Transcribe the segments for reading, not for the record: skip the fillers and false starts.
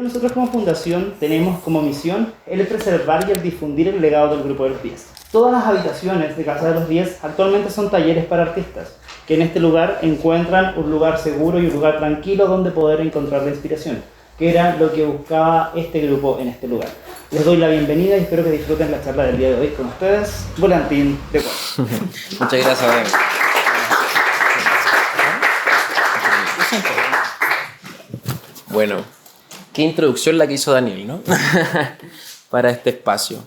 nosotros como fundación tenemos como misión el preservar y el difundir el legado del Grupo de los 10. Todas las habitaciones de Casa de los 10 actualmente son talleres para artistas, que en este lugar encuentran un lugar seguro y un lugar tranquilo donde poder encontrar la inspiración, que era lo que buscaba este grupo en este lugar. Les doy la bienvenida y espero que disfruten la charla del día de hoy con ustedes, Volantín de Cuadro. Muchas gracias, Ben. Bueno, qué introducción la que hizo Daniel, ¿no? Para este espacio.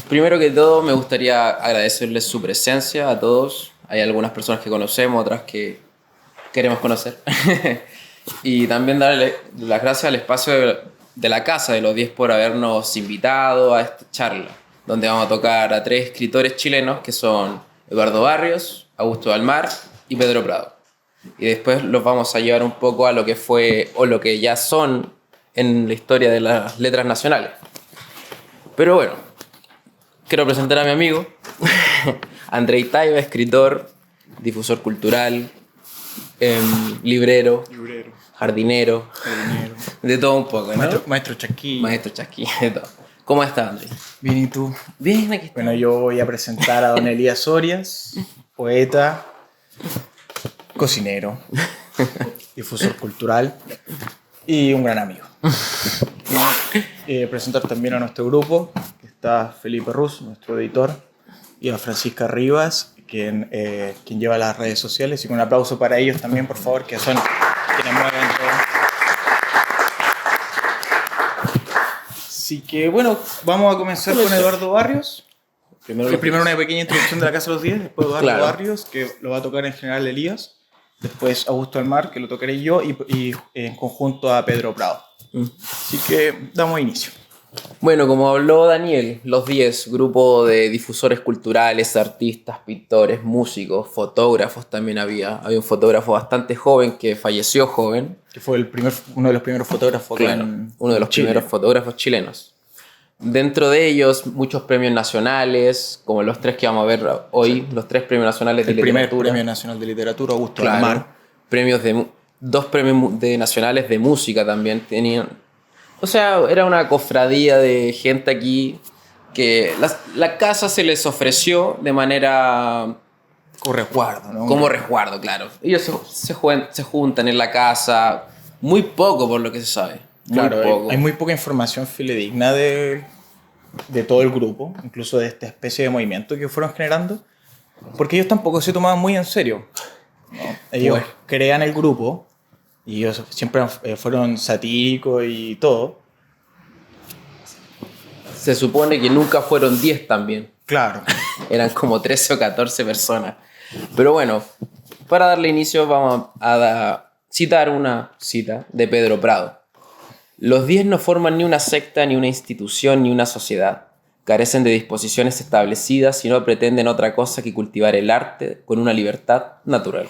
Primero que todo, me gustaría agradecerles su presencia a todos. Hay algunas personas que conocemos, otras que queremos conocer. Y también darle las gracias al espacio de la Casa de los 10 por habernos invitado a esta charla, donde vamos a tocar a 3 escritores chilenos que son Eduardo Barrios, Augusto Dalmar y Pedro Prado. Y después los vamos a llevar un poco a lo que fue o lo que ya son en la historia de las letras nacionales. Pero bueno, quiero presentar a mi amigo, Andrei Taiba, escritor, difusor cultural, librero, jardinero, de todo un poco, ¿no? Maestro Chasquilla. Maestro Chasquilla, de todo. ¿Cómo estás, Andrei? Bien, ¿y tú? Bien, aquí está. Bueno, yo voy a presentar a don Elías Sorias, poeta, cocinero, difusor cultural y un gran amigo. Presentar también a nuestro grupo, que está Felipe Ruz, nuestro editor, y a Francisca Rivas, quien lleva las redes sociales, y un aplauso para ellos también, por favor, que son quienes mueven todo. Así que bueno, vamos a comenzar con Eduardo Barrios. Primero una pequeña introducción de la Casa de los 10, después Eduardo Barrios, que lo va a tocar en general Elías, después Augusto Dalmar, que lo tocaré yo, y en conjunto a Pedro Prado. Así que damos inicio. Bueno, como habló Daniel, los 10, grupo de difusores culturales, artistas, pintores, músicos, fotógrafos también había. Había un fotógrafo bastante joven que falleció joven. Que fue uno de los primeros fotógrafos. Claro, uno de los primeros fotógrafos chilenos. Dentro de ellos, muchos premios nacionales, como los 3 que vamos a ver hoy, los 3 premios nacionales de literatura. El primer premio nacional de literatura, Augusto Dalmar. Dos premios nacionales de música también tenían. O sea, era una cofradía de gente aquí que la casa se les ofreció de manera... Como resguardo, ¿no? Como resguardo, claro. Ellos se juntan en la casa, muy poco por lo que se sabe. Claro, hay muy poca información fidedigna de todo el grupo, incluso de esta especie de movimiento que fueron generando, porque ellos tampoco se tomaban muy en serio, ¿no? Ellos crean el grupo y ellos siempre fueron satíricos y todo. Se supone que nunca fueron 10 también. Claro. Eran como 13 o 14 personas. Pero bueno, para darle inicio vamos a citar una cita de Pedro Prado. Los 10 no forman ni una secta, ni una institución, ni una sociedad. Carecen de disposiciones establecidas y no pretenden otra cosa que cultivar el arte con una libertad natural.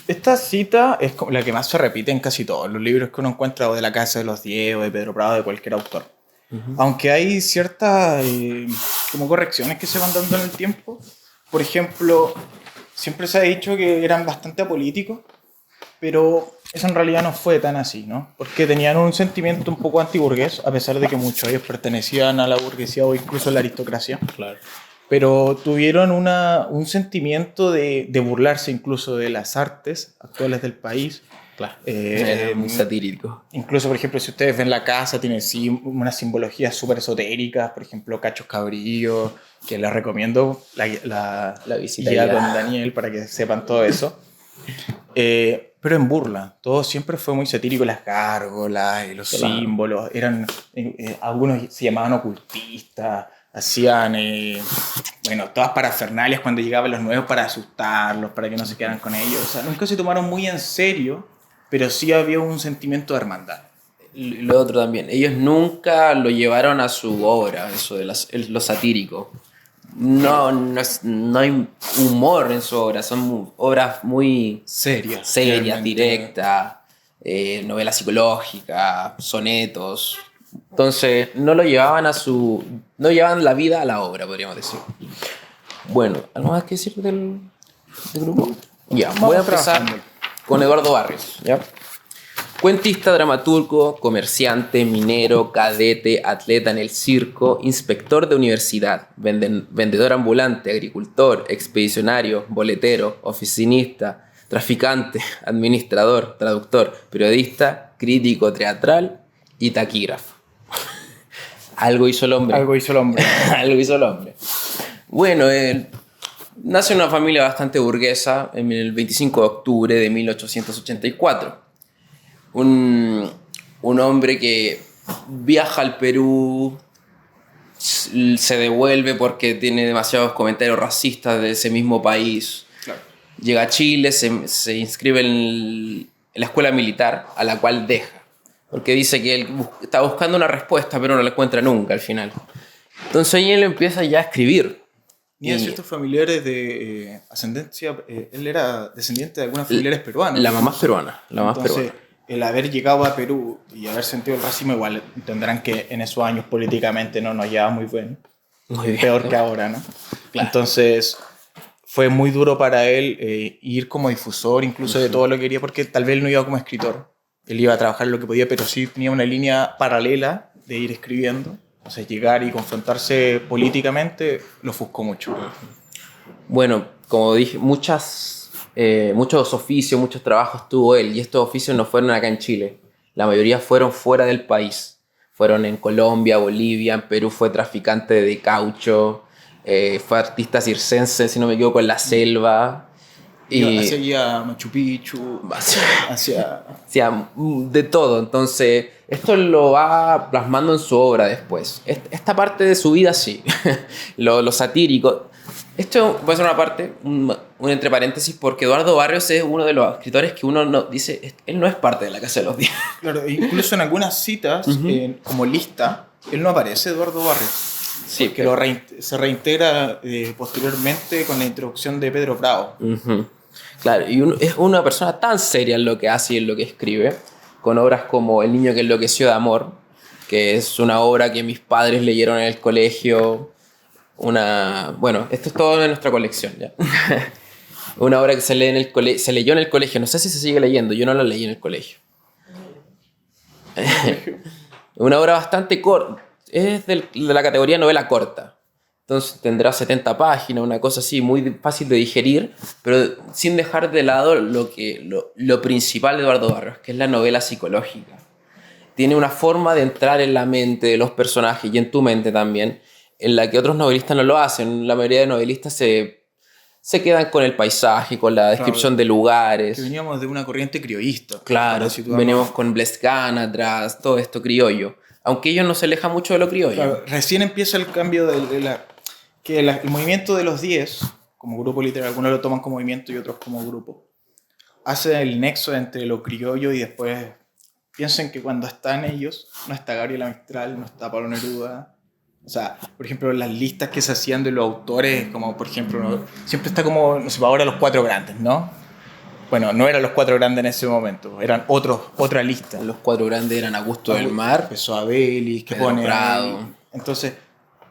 Esta cita es la que más se repite en casi todos los libros que uno encuentra, o de la Casa de los 10 o de Pedro Prado, de cualquier autor. Aunque hay ciertas como correcciones que se van dando en el tiempo. Por ejemplo, siempre se ha dicho que eran bastante apolíticos, pero eso en realidad no fue tan así, ¿no? Porque tenían un sentimiento un poco antiburgués, a pesar de que muchos de ellos pertenecían a la burguesía o incluso a la aristocracia. Claro. Pero tuvieron un sentimiento de burlarse incluso de las artes actuales del país. Claro. Muy satírico. Incluso, por ejemplo, si ustedes ven la casa, tiene unas simbologías súper esotéricas, por ejemplo, cachos cabrillos, que les recomiendo la visita ya con Daniel para que sepan todo eso. Pero en burla, todo siempre fue muy satírico, las gárgolas, los símbolos, algunos se llamaban ocultistas, hacían todas parafernalias cuando llegaban los nuevos para asustarlos, para que no se quedaran con ellos. O sea, nunca se tomaron muy en serio, pero sí había un sentimiento de hermandad. Y lo otro también, ellos nunca lo llevaron a su obra, eso de lo satírico. No hay humor en su obra, son obras muy serias, directas, novela psicológica, sonetos. Entonces no llevaban la vida a la obra, podríamos decir. Bueno, ¿algo más que decir del grupo? Ya, voy a empezar con Eduardo Barrios, ¿ya? Cuentista, dramaturgo, comerciante, minero, cadete, atleta en el circo, inspector de universidad, vendedor ambulante, agricultor, expedicionario, boletero, oficinista, traficante, administrador, traductor, periodista, crítico teatral y taquígrafo. Algo hizo el hombre. Algo hizo el hombre. Algo hizo el hombre. Bueno, él nace en una familia bastante burguesa en el 25 de octubre de 1884. Un hombre que viaja al Perú, se devuelve porque tiene demasiados comentarios racistas de ese mismo país. Claro. Llega a Chile, se inscribe en la escuela militar, a la cual deja. Porque dice que él está buscando una respuesta, pero no la encuentra nunca al final. Entonces ahí él empieza ya a escribir. Tenía ciertos familiares de ascendencia, él era descendiente de algunos familiares peruanos. La mamá es peruana. Entonces, el haber llegado a Perú y haber sentido el racismo, igual entenderán que en esos años políticamente no nos llevaba muy bien. Muy bien. Peor que ahora, ¿no? Claro. Entonces, fue muy duro para él ir como difusor incluso de todo lo que quería, porque tal vez él no iba como escritor. Él iba a trabajar lo que podía, pero sí tenía una línea paralela de ir escribiendo. O sea, llegar y confrontarse políticamente lo ofuscó mucho. Bueno, como dije, muchos oficios, muchos trabajos tuvo él, y estos oficios no fueron acá en Chile. La mayoría fueron fuera del país. Fueron en Colombia, Bolivia, en Perú fue traficante de caucho, fue artista circense, si no me equivoco, en la selva. Y hacia Machu Picchu, hacia de todo. Entonces, esto lo va plasmando en su obra después. Esta parte de su vida, sí. lo satírico. Esto va a ser una parte, un entre paréntesis, porque Eduardo Barrios es uno de los escritores que uno no, dice, él no es parte de la Casa de los Días. Claro, incluso en algunas citas, como lista, él no aparece, Eduardo Barrios. Sí, que se reintegra posteriormente con la introducción de Pedro Prado. Claro, y es una persona tan seria en lo que hace y en lo que escribe, con obras como El niño que enloqueció de amor, que es una obra que mis padres leyeron en el colegio. Bueno, esto es todo de nuestra colección ya. Una obra que se leyó en el colegio, no sé si se sigue leyendo, yo no la leí en el colegio. Una obra bastante corta, es de la categoría novela corta. Entonces tendrá 70 páginas, una cosa así, muy fácil de digerir, pero sin dejar de lado lo principal de Eduardo Barrios, que es la novela psicológica. Tiene una forma de entrar en la mente de los personajes y en tu mente también, en la que otros novelistas no lo hacen. La mayoría de novelistas se quedan con el paisaje, con la descripción de lugares. Que veníamos de una corriente criollista. Claro, venimos con Blescan atrás, todo esto criollo. Aunque ellos no se alejan mucho de lo criollo. Claro, recién empieza el cambio el movimiento de los 10, como grupo literal, algunos lo toman como movimiento y otros como grupo, hace el nexo entre lo criollo y después piensen que cuando están ellos, no está Gabriela Mistral, no está Pablo Neruda. O sea, por ejemplo, las listas que se hacían de los autores, como por ejemplo, siempre está como, no sé, ahora los 4 grandes, ¿no? Bueno, no eran los 4 grandes en ese momento, eran otra lista. Los 4 grandes eran Augusto del Mar, Pessoa Vélez, que pone Prado. Entonces,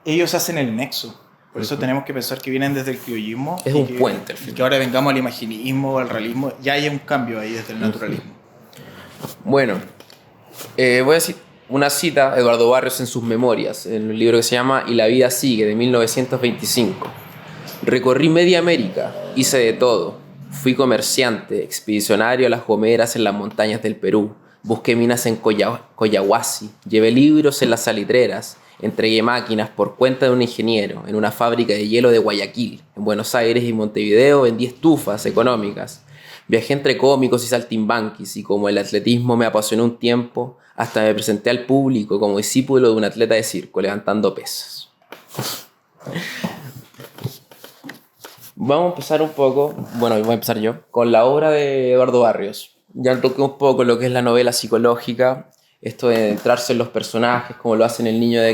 ellos hacen el nexo. Por eso tenemos que pensar que vienen desde el criollismo. Es un puente. Y que ahora vengamos al imaginismo, al realismo. Ya hay un cambio ahí desde el naturalismo. Bueno, voy a decir una cita de Eduardo Barrios en sus memorias, en un libro que se llama Y la vida sigue, de 1925. Recorrí media América, hice de todo. Fui comerciante, expedicionario a las gomeras en las montañas del Perú. Busqué minas en Coyahuasi. Llevé libros en las salitreras. Entregué máquinas por cuenta de un ingeniero en una fábrica de hielo de Guayaquil. En Buenos Aires y Montevideo vendí estufas económicas. Viajé entre cómicos y saltimbanquis y como el atletismo me apasionó un tiempo, hasta me presenté al público como discípulo de un atleta de circo levantando pesas. Vamos a empezar un poco, bueno, voy a empezar yo, con la obra de Eduardo Barrios. Ya toqué un poco lo que es la novela psicológica, esto de entrarse en los personajes, como lo hace en El niño de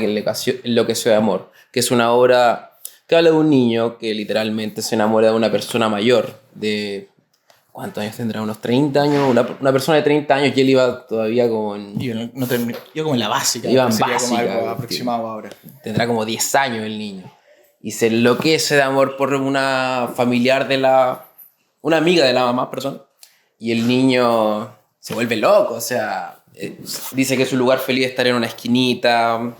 enloqueció de amor, que es una obra que habla de un niño que literalmente se enamora de una persona mayor, de... ¿Cuántos años tendrá? ¿Unos 30 años? Una persona de 30 años y él iba todavía como en... Iba como en la básica. Iba en sería básica. Como algo aproximado ahora. Tendrá como 10 años el niño. Y se enloquece de amor por una familiar una amiga de la mamá, perdón. Y el niño se vuelve loco, o sea, dice que su lugar feliz es estar en una esquinita,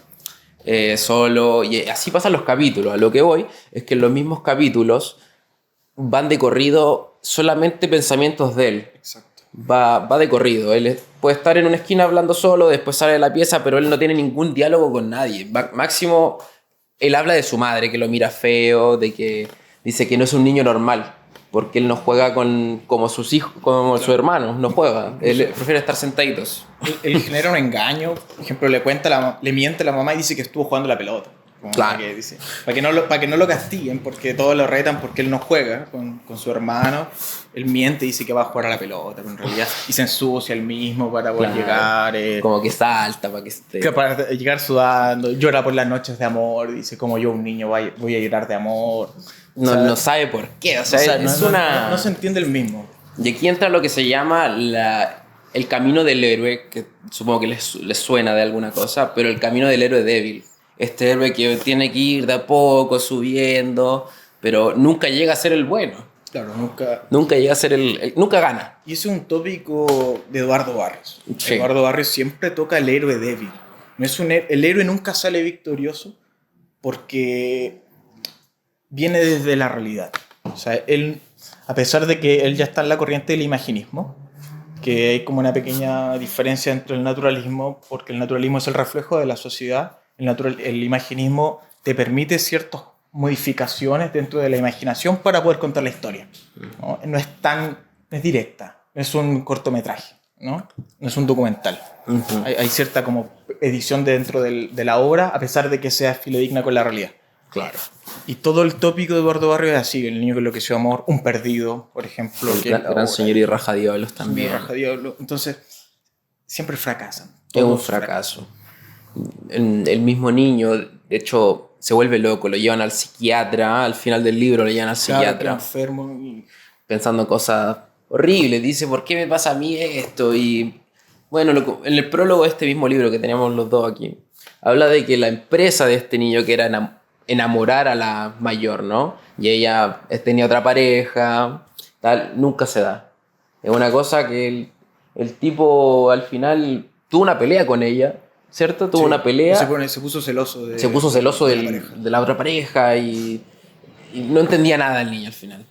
solo, y así pasan los capítulos. A lo que voy es que en los mismos capítulos van de corrido solamente pensamientos de él. Exacto. Va de corrido. Él puede estar en una esquina hablando solo, después sale de la pieza, pero él no tiene ningún diálogo con nadie. Máximo, él habla de su madre, que lo mira feo, de que dice que no es un niño normal, porque él no juega como sus hijos, como sus hermanos, no juega. Él prefiere estar sentaditos. Él genera un engaño, por ejemplo, le miente a la mamá y dice que estuvo jugando la pelota. Claro. Para que no lo castiguen, porque todos lo retan porque él no juega con su hermano. Él miente y dice que va a jugar a la pelota, pero en realidad y se ensucia él mismo para poder llegar. Como que salta, para que esté. Para llegar sudando, llora por las noches de amor, dice como yo un niño voy a llorar de amor. No sabe por qué, o sea, no se entiende el mismo. Y aquí entra lo que se llama el camino del héroe, que supongo que les suena de alguna cosa, pero el camino del héroe débil. Este héroe que tiene que ir de a poco subiendo, pero nunca llega a ser el bueno. Claro, nunca. Nunca llega a ser nunca gana. Y ese es un tópico de Eduardo Barrios. Sí. Eduardo Barrios siempre toca el héroe débil. No es el héroe nunca sale victorioso porque viene desde la realidad. O sea, él, a pesar de que él ya está en la corriente del imaginismo, que hay como una pequeña diferencia entre el naturalismo, porque el naturalismo es el reflejo de la sociedad. El imaginismo te permite ciertas modificaciones dentro de la imaginación para poder contar la historia, ¿no? No es directa, no es un cortometraje, ¿no? No es un documental. Uh-huh. Hay cierta como edición dentro de la obra, a pesar de que sea fidedigna con la realidad. Claro. Y todo el tópico de Eduardo Barrios es así: el niño que enloqueció de amor, un perdido, por ejemplo. Gran Señor y Raja Diablos también. Raja Diablos. Entonces, siempre fracasan. Es un fracaso. El mismo niño, de hecho, se vuelve loco, lo llevan al psiquiatra, al final del libro lo llevan al psiquiatra. Claro, enfermo y... pensando cosas horribles, dice, ¿por qué me pasa a mí esto? Y bueno, en el prólogo de este mismo libro que teníamos los dos aquí, habla de que la empresa de este niño, que era enamorar a la mayor, ¿no? Y ella tenía otra pareja, tal, nunca se da. Es una cosa que el tipo al final tuvo una pelea con ella, ¿cierto? Tuvo una pelea. Se puso celoso de la otra pareja y no entendía nada el niño al final.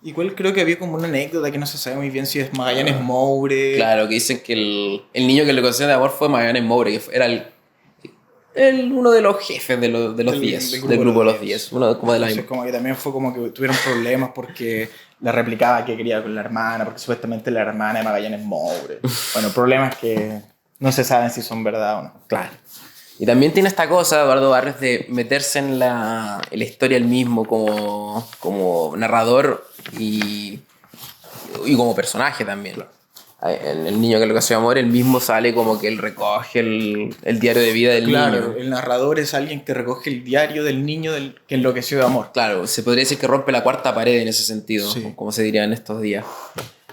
Igual creo que había como una anécdota que no se sabe muy bien si es Magallanes Moure. Claro, que dicen que el niño que le concedió de amor fue Magallanes Moure, que era uno de los jefes de los 10, del grupo de los 10. Uno como de la como que también fue como que tuvieron problemas porque la replicaba que quería con la hermana, porque supuestamente la hermana de Magallanes Moure. Bueno, problemas que no se saben si son verdad o no. Claro. Y también tiene esta cosa, Eduardo Barrios, de meterse en la historia él mismo como narrador y como personaje también. El niño que enloqueció de amor, él mismo sale como que él recoge el diario de vida del niño. Claro, el narrador es alguien que recoge el diario del niño que enloqueció de amor. Claro, se podría decir que rompe la cuarta pared en ese sentido, sí, como se diría en estos días.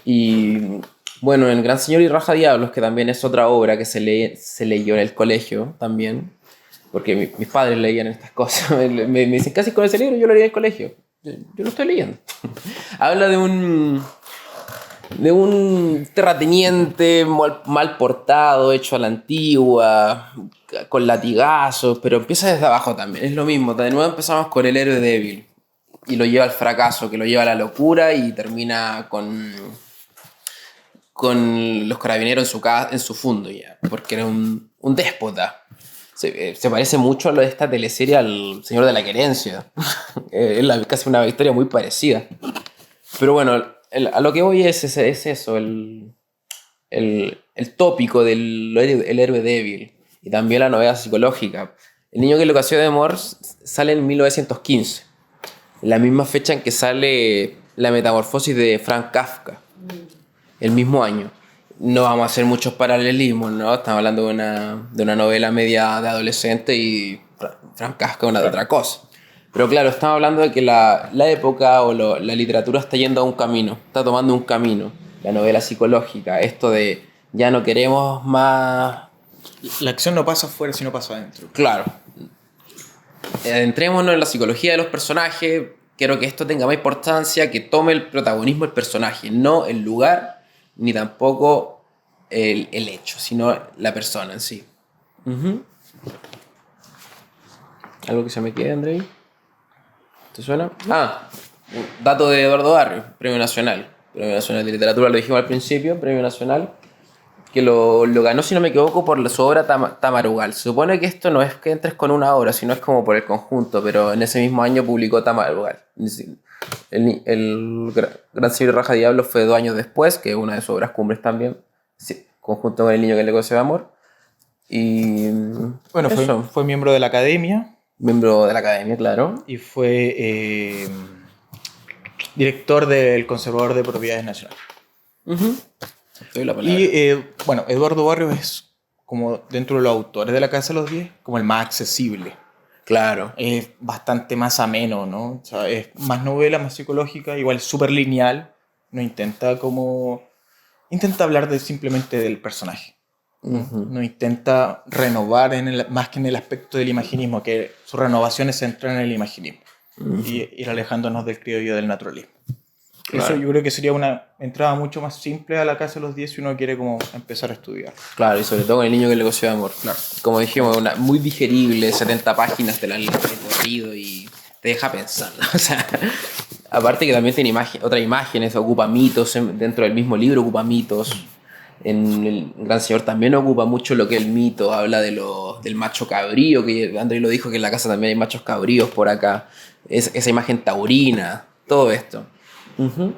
Y bueno, en Gran Señor y Raja Diablos, que también es otra obra que se leyó en el colegio también, porque mis padres leían estas cosas, me dicen, casi con ese libro yo lo leí en el colegio. Yo lo estoy leyendo. Habla de un terrateniente mal portado, hecho a la antigua, con latigazos, pero empieza desde abajo también, es lo mismo. De nuevo empezamos con el héroe débil y lo lleva al fracaso, que lo lleva a la locura y termina con los carabineros en su fondo ya, porque era un déspota. Se parece mucho a lo de esta teleserie al Señor de la Querencia. Es casi una historia muy parecida. Pero bueno, a lo que voy es eso, el tópico del héroe débil y también la novela psicológica. El niño que enloqueció de amor sale en 1915, la misma fecha en que sale La Metamorfosis de Franz Kafka, el mismo año. No vamos a hacer muchos paralelismos, ¿no? Estamos hablando de una novela media de adolescente y Franz Kafka una de otra cosa. Pero claro, estamos hablando de que la época o la literatura está yendo a un camino, está tomando un camino. La novela psicológica, esto de ya no queremos más... La acción no pasa afuera, sino pasa adentro. Claro. Adentrémonos en la psicología de los personajes. Quiero que esto tenga más importancia, que tome el protagonismo el personaje, no el lugar, ni tampoco el hecho, sino la persona en sí. Ujú. ¿Algo que se me quede, Andrei? ¿Te suena? Un dato de Eduardo Barrios, Premio Nacional. Premio Nacional de Literatura, lo dijimos al principio, Premio Nacional, que lo ganó, si no me equivoco, por su obra Tamarugal. Se supone que esto no es que entres con una obra, sino es como por el conjunto, pero en ese mismo año publicó Tamarugal. El Gran Ciro Raja Diablo fue 2 años después, que es una de sus obras cumbres también, sí, conjunto con El niño que le conoce de amor. Y Bueno, fue miembro de la academia. Miembro de la academia, claro. Y fue director del Conservador de Propiedades Nacionales. Uh-huh. Doy la palabra. Y bueno, Eduardo Barrios es, como dentro de los autores de La Casa de los 10, como el más accesible. Claro. Es bastante más ameno, ¿no? O sea, es más novela, más psicológica, igual súper lineal. No intenta hablar simplemente del personaje. Uh-huh. No intenta renovar más que en el aspecto del imaginismo, que su renovación es centrada en el imaginismo. Uh-huh. Y ir alejándonos del criollo del naturalismo. Claro. Eso yo creo que sería una entrada mucho más simple a La Casa de los 10 si uno quiere como empezar a estudiar. Claro, y sobre todo con El niño que le conoce de amor. Claro. Como dijimos, una muy digerible, 70 páginas te la han recorrido y te deja pensando. O sea, aparte que también tiene otras imágenes, ocupa mitos, dentro del mismo libro ocupa mitos. En El Gran Señor también ocupa mucho lo que es el mito, habla del macho cabrío, que Andrés lo dijo, que en la casa también hay machos cabríos por acá, esa imagen taurina, todo esto. Uh-huh.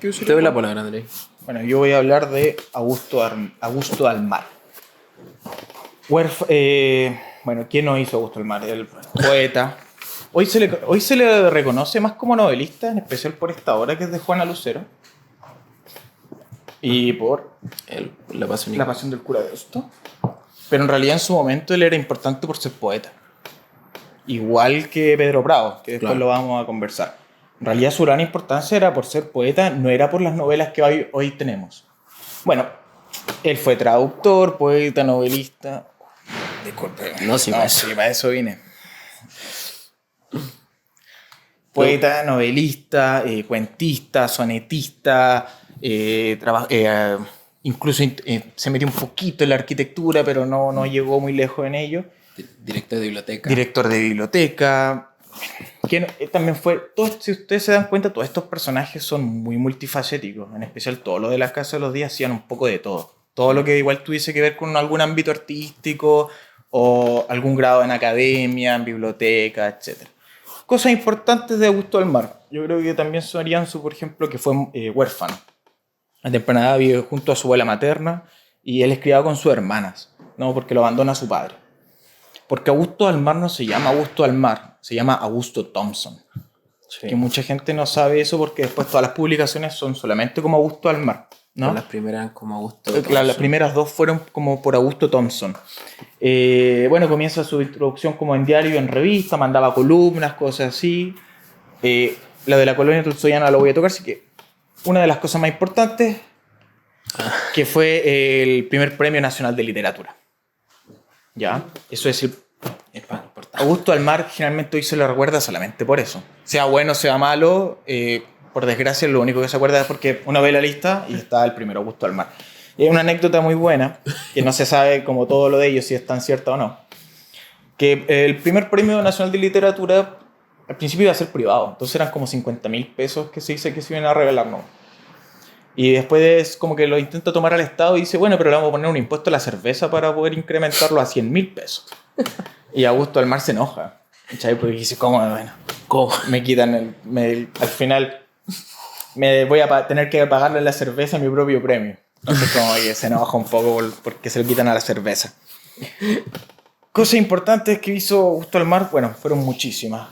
Te doy la palabra, Andrés. Bueno, yo voy a hablar de Augusto Dalmar. Bueno, ¿quién no hizo Augusto Dalmar? El poeta. Hoy se le reconoce más como novelista, en especial por esta obra que es de Juana Lucero. Y por La Pasión del Cura de Deusto. Pero en realidad en su momento él era importante por ser poeta. Igual que Pedro Prado, que después lo vamos a conversar. En realidad su gran importancia era por ser poeta, no era por las novelas que hoy tenemos. Bueno, él fue traductor, poeta, novelista. Disculpe. Para eso vine. Poeta, novelista, cuentista, sonetista, incluso se metió un poquito en la arquitectura, pero no llegó muy lejos en ello. Director de biblioteca. Que también fue, si ustedes se dan cuenta, todos estos personajes son muy multifacéticos, en especial todo lo de La Casa de los 10 hacían un poco de todo. Todo lo que igual tuviese que ver con algún ámbito artístico o algún grado en academia, en biblioteca, etc. Cosas importantes de Augusto Dalmar. Yo creo que también sonarían por ejemplo, que fue huérfano. A temprana edad vive junto a su abuela materna y él es criado con sus hermanas, ¿no? Porque lo abandona a su padre. Porque Augusto Dalmar no se llama Augusto Dalmar, se llama Augusto Thompson. Sí. Que mucha gente no sabe eso porque después todas las publicaciones son solamente como Augusto Dalmar, ¿no? Las primeras eran como Augusto Thompson. Las primeras dos fueron como por Augusto Thompson. Bueno, comienza su introducción como en diario, en revista, mandaba columnas, cosas así. La de la colonia tolstoyana lo voy a tocar, así que una de las cosas más importantes que fue el primer Premio Nacional de Literatura. ¿Ya? Eso es Augusto Dalmar generalmente hoy se lo recuerda solamente por eso. Sea bueno, sea malo, por desgracia lo único que se acuerda es porque uno ve la lista y está el primero, Augusto Dalmar. Y hay una anécdota muy buena, que no se sabe como todo lo de ellos si es tan cierta o no, que el primer Premio Nacional de Literatura al principio iba a ser privado, entonces eran como 50.000 pesos que se dice que se iban a regalar, ¿no? Y después como que lo intenta tomar al Estado y dice, bueno, pero le vamos a poner un impuesto a la cerveza para poder incrementarlo a 100.000 pesos. Y Augusto Dalmar se enoja, ¿sabes? Porque dice, ¿cómo? Bueno, ¿cómo? Me quitan al final me voy a tener que pagarle la cerveza a mi propio premio. Entonces como que se enoja un poco porque se lo quitan a la cerveza. Cosas importantes que hizo Augusto Dalmar, bueno, fueron muchísimas.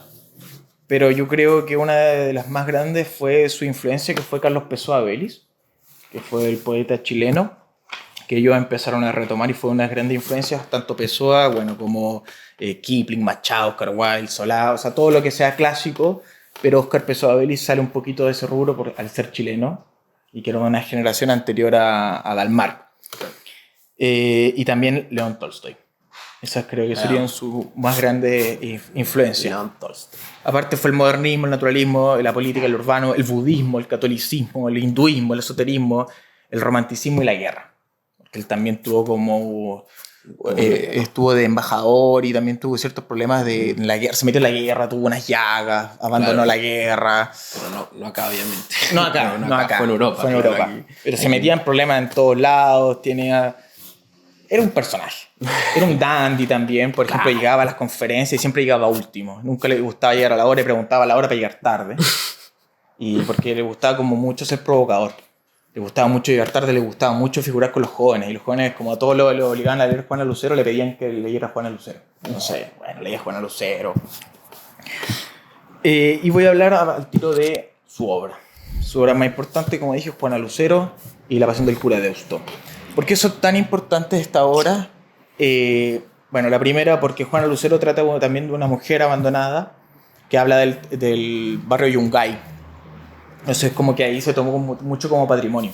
Pero yo creo que una de las más grandes fue su influencia, que fue Carlos Pessoa Vélez, que fue el poeta chileno, que ellos empezaron a retomar y fue una de las grandes influencias, tanto Pessoa, bueno, como Kipling, Machado, Oscar Wilde, Solá, o sea, todo lo que sea clásico, pero Óscar Pessoa Vélez sale un poquito de ese rubro al ser chileno, y que era una generación anterior a Dalmar. Y también León Tolstoy. Esas creo que serían sus más grandes influencias. León Tolstoy. Aparte fue el modernismo, el naturalismo, la política, el urbano, el budismo, el catolicismo, el hinduismo, el esoterismo, el romanticismo y la guerra. Porque él también tuvo como... estuvo de embajador y también tuvo ciertos problemas en la guerra. Se metió en la guerra, tuvo unas llagas, abandonó la guerra. Pero no acá, obviamente. No acá. Fue en Europa. Fue en Europa. Pero se metía en problemas en todos lados, era un personaje. Era un dandy también. Por ejemplo, llegaba a las conferencias y siempre llegaba último. Nunca le gustaba llegar a la hora y preguntaba a la hora para llegar tarde. Y porque le gustaba como mucho ser provocador. Le gustaba mucho llegar tarde, le gustaba mucho figurar con los jóvenes. Y los jóvenes, como a todos lo obligaban a leer Juana Lucero, le pedían que leyera Juana Lucero. No sé, bueno, leía Juana Lucero. Y voy a hablar al tiro de su obra. Su obra más importante, como dije, es Juana Lucero y La Pasión del Cura Deusto. ¿Por qué son tan importantes esta obra? Bueno, la primera, porque Juana Lucero trata también de una mujer abandonada que habla del barrio Yungay. Entonces, como que ahí se tomó mucho como patrimonio.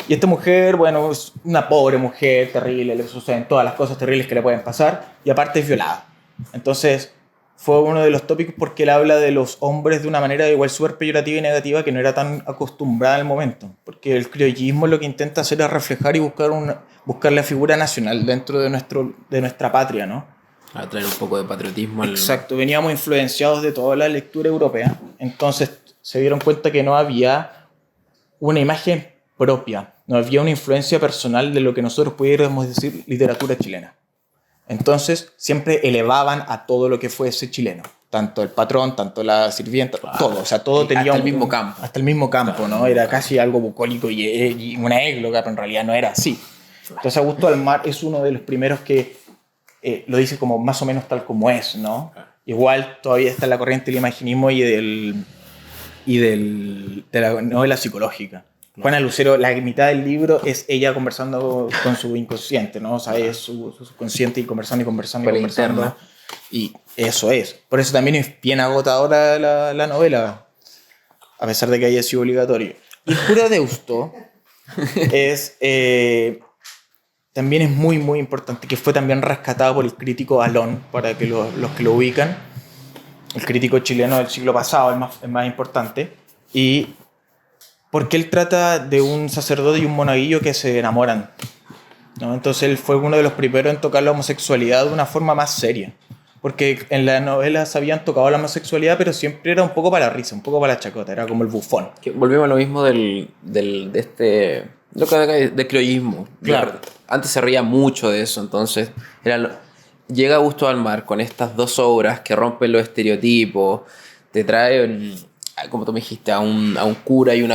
Y esta mujer, bueno, es una pobre mujer, terrible, le suceden todas las cosas terribles que le pueden pasar, y aparte es violada. Entonces, fue uno de los tópicos porque él habla de los hombres de una manera igual súper peyorativa y negativa que no era tan acostumbrada al momento. Porque el criollismo lo que intenta hacer es reflejar y buscar la figura nacional dentro de nuestra patria, ¿no? A traer un poco de patriotismo. Exacto, veníamos influenciados de toda la lectura europea, entonces se dieron cuenta que no había una imagen propia, no había una influencia personal de lo que nosotros pudiéramos decir literatura chilena. Entonces siempre elevaban a todo lo que fuese chileno, tanto el patrón, tanto la sirvienta, todo, o sea, todo tenía hasta el mismo campo. Hasta el mismo campo, ¿no? Era casi algo bucólico y una égloga, pero en realidad no era así. Entonces Augusto Almar es uno de los primeros que lo dice como más o menos tal como es, ¿no? Igual todavía está la corriente del imaginismo y de la novela psicológica. Juana Lucero, la mitad del libro es ella conversando con su inconsciente, ¿no? O sea, es su subconsciente y conversando. Y eso es. Por eso también es bien agotadora la novela, a pesar de que haya sido obligatorio. Y el Cura Deusto también es muy, muy importante, que fue también rescatado por el crítico Alón, para que los que lo ubican. El crítico chileno del siglo pasado, el más importante, y porque él trata de un sacerdote y un monaguillo que se enamoran, ¿no? Entonces él fue uno de los primeros en tocar la homosexualidad de una forma más seria, porque en la novela se habían tocado la homosexualidad, pero siempre era un poco para la risa, un poco para la chacota, era como el bufón. Volvemos a lo mismo del criollismo. Claro. Antes se reía mucho de eso, entonces llega Augusto Almar con estas dos obras que rompen los estereotipos, te trae, como tú me dijiste, a un cura y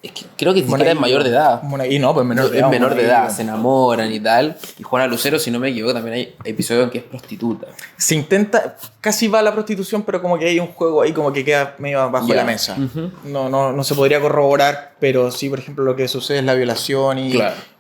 es que creo que ni siquiera es mayor de edad. Y no, pues menor de edad. Es menor de edad, se enamoran y tal. Y Juana Lucero, si no me equivoco, también hay episodios en que es prostituta. Se intenta, casi va a la prostitución, pero como que hay un juego ahí como que queda medio bajo la mesa. Uh-huh. No se podría corroborar, pero sí, por ejemplo, lo que sucede es la violación y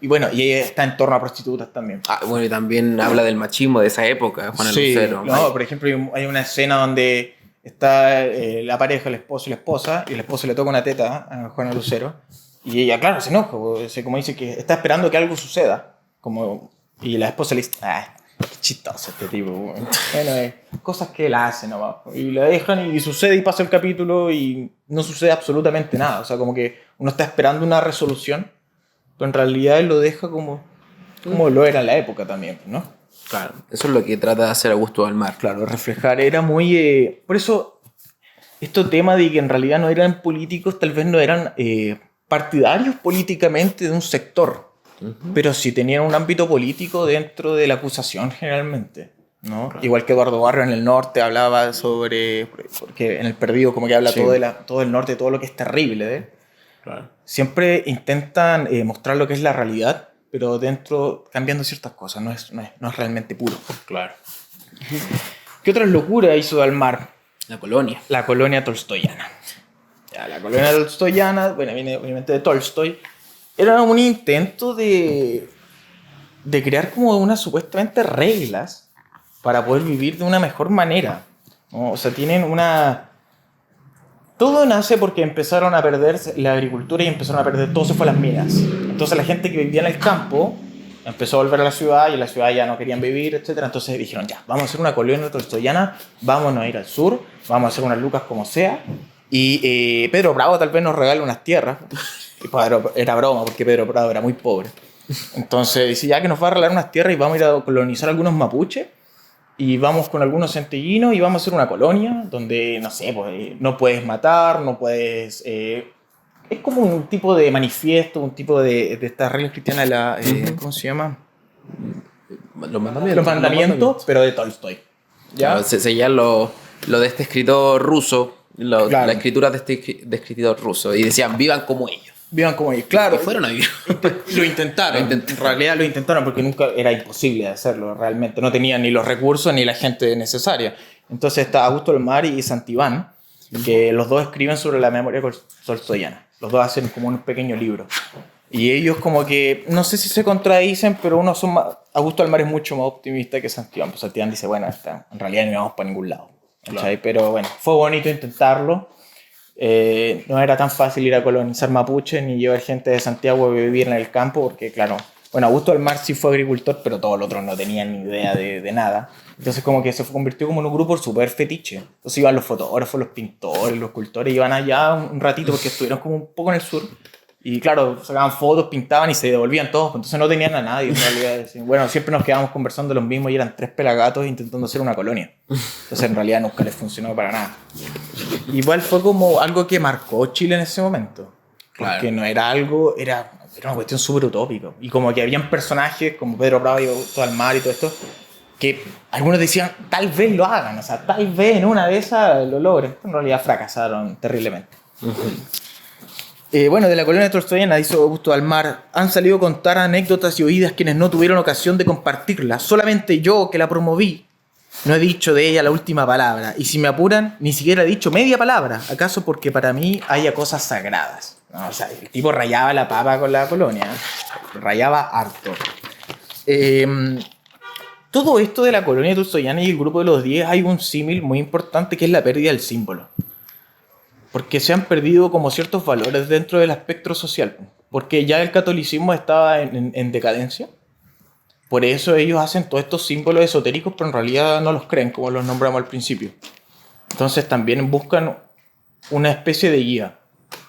bueno, y ella está en torno a prostitutas también. Bueno, y también habla del machismo de esa época, Juana Lucero. No, por ejemplo, hay una escena donde está la pareja, el esposo y la esposa, y el esposo le toca una teta a Juana Lucero, y ella, claro, se enoja, como dice que está esperando que algo suceda, y la esposa le dice, qué chistoso este tipo. Bueno, cosas que él hace nomás, y la dejan y sucede y pasa el capítulo y no sucede absolutamente nada, o sea, como que uno está esperando una resolución, pero en realidad él lo deja como lo era en la época también, ¿no? Claro, eso es lo que trata de hacer Augusto Almar. Claro, reflejar, era muy... por eso, este tema de que en realidad no eran políticos, tal vez no eran partidarios políticamente de un sector, pero sí tenían un ámbito político dentro de la acusación generalmente, ¿no? Claro. Igual que Eduardo Barrio en el norte hablaba sobre... porque en El Perdido como que habla todo el norte, todo lo que es terrible, Claro. Siempre intentan mostrar lo que es la realidad, pero dentro cambiando ciertas cosas, no es realmente puro. Claro. ¿Qué otras locuras hizo Almar? La colonia. La colonia tolstoyana. La colonia tolstoyana, bueno, viene obviamente de Tolstoy. Era un intento de crear como unas supuestamente reglas para poder vivir de una mejor manera, ¿no? O sea, tienen una... Todo nace porque empezaron a perder la agricultura y empezaron a perder, todo se fue a las minas. Entonces la gente que vivía en el campo empezó a volver a la ciudad y en la ciudad ya no querían vivir, etc. Entonces dijeron, ya, vamos a hacer una colonia tolstoyana, vámonos a ir al sur, vamos a hacer unas lucas como sea. Y Pedro Bravo tal vez nos regale unas tierras. Y era broma, porque Pedro Prado era muy pobre. Entonces dice, ya que nos va a arreglar unas tierras y vamos a ir a colonizar algunos mapuches. Y vamos con algunos centellinos y vamos a hacer una colonia donde, no sé, pues, no puedes matar, no puedes... es como un tipo de manifiesto, un tipo de estas reglas cristianas, ¿cómo se llama? Los mandamientos. Los mandamientos, pero de Tolstoy. ¿Ya? Claro, seguían lo de este escritor ruso, Claro. la escritura de este escritor ruso, y decían, vivan como ellos. Vivan como ellos, claro. Y fueron a vivir. Lo intentaron. En realidad lo intentaron porque nunca era imposible de hacerlo realmente. No tenían ni los recursos ni la gente necesaria. Entonces está Augusto Olmar y Santibán, que los dos escriben sobre la memoria tolstoyana. Los dos hacen como un pequeño libro. Y ellos como que, no sé si se contradicen, pero Augusto Olmar es mucho más optimista que Santibán. Pues Santibán dice, bueno, en realidad no vamos para ningún lado. Claro. Pero bueno, fue bonito intentarlo. No era tan fácil ir a colonizar Mapuche ni llevar gente de Santiago a vivir en el campo porque, claro, bueno, Augusto Olmar sí fue agricultor, pero todos los otros no tenían ni idea de nada. Entonces como que se convirtió como en un grupo súper fetiche. Entonces iban los fotógrafos, los pintores, los escultores, iban allá un ratito porque estuvieron como un poco en el sur. Y claro, sacaban fotos, pintaban y se devolvían todos. Entonces no tenían a nadie en realidad. Bueno, siempre nos quedábamos conversando los mismos y eran 3 pelagatos intentando hacer una colonia. Entonces en realidad nunca les funcionó para nada. Igual fue como algo que marcó Chile en ese momento. Porque claro, no era algo, era una cuestión súper utópica. Y como que habían personajes como Pedro Prado y Augusto Olmar y todo esto, que algunos decían, tal vez lo hagan, o sea, tal vez en una de esas lo logren. En realidad fracasaron terriblemente. Bueno, de la colonia tolstoyana, dice Augusto Olmar, han salido a contar anécdotas y oídas quienes no tuvieron ocasión de compartirla. Solamente yo, que la promoví, no he dicho de ella la última palabra. Y si me apuran, ni siquiera he dicho media palabra. ¿Acaso porque para mí haya cosas sagradas? No, o sea, el tipo rayaba la papa con la colonia. Rayaba harto. Todo esto de la colonia tolstoyana y el grupo de los 10 hay un símil muy importante que es la pérdida del símbolo. Porque se han perdido como ciertos valores dentro del espectro social. Porque ya el catolicismo estaba en decadencia. Por eso ellos hacen todos estos símbolos esotéricos, pero en realidad no los creen, como los nombramos al principio. Entonces también buscan una especie de guía.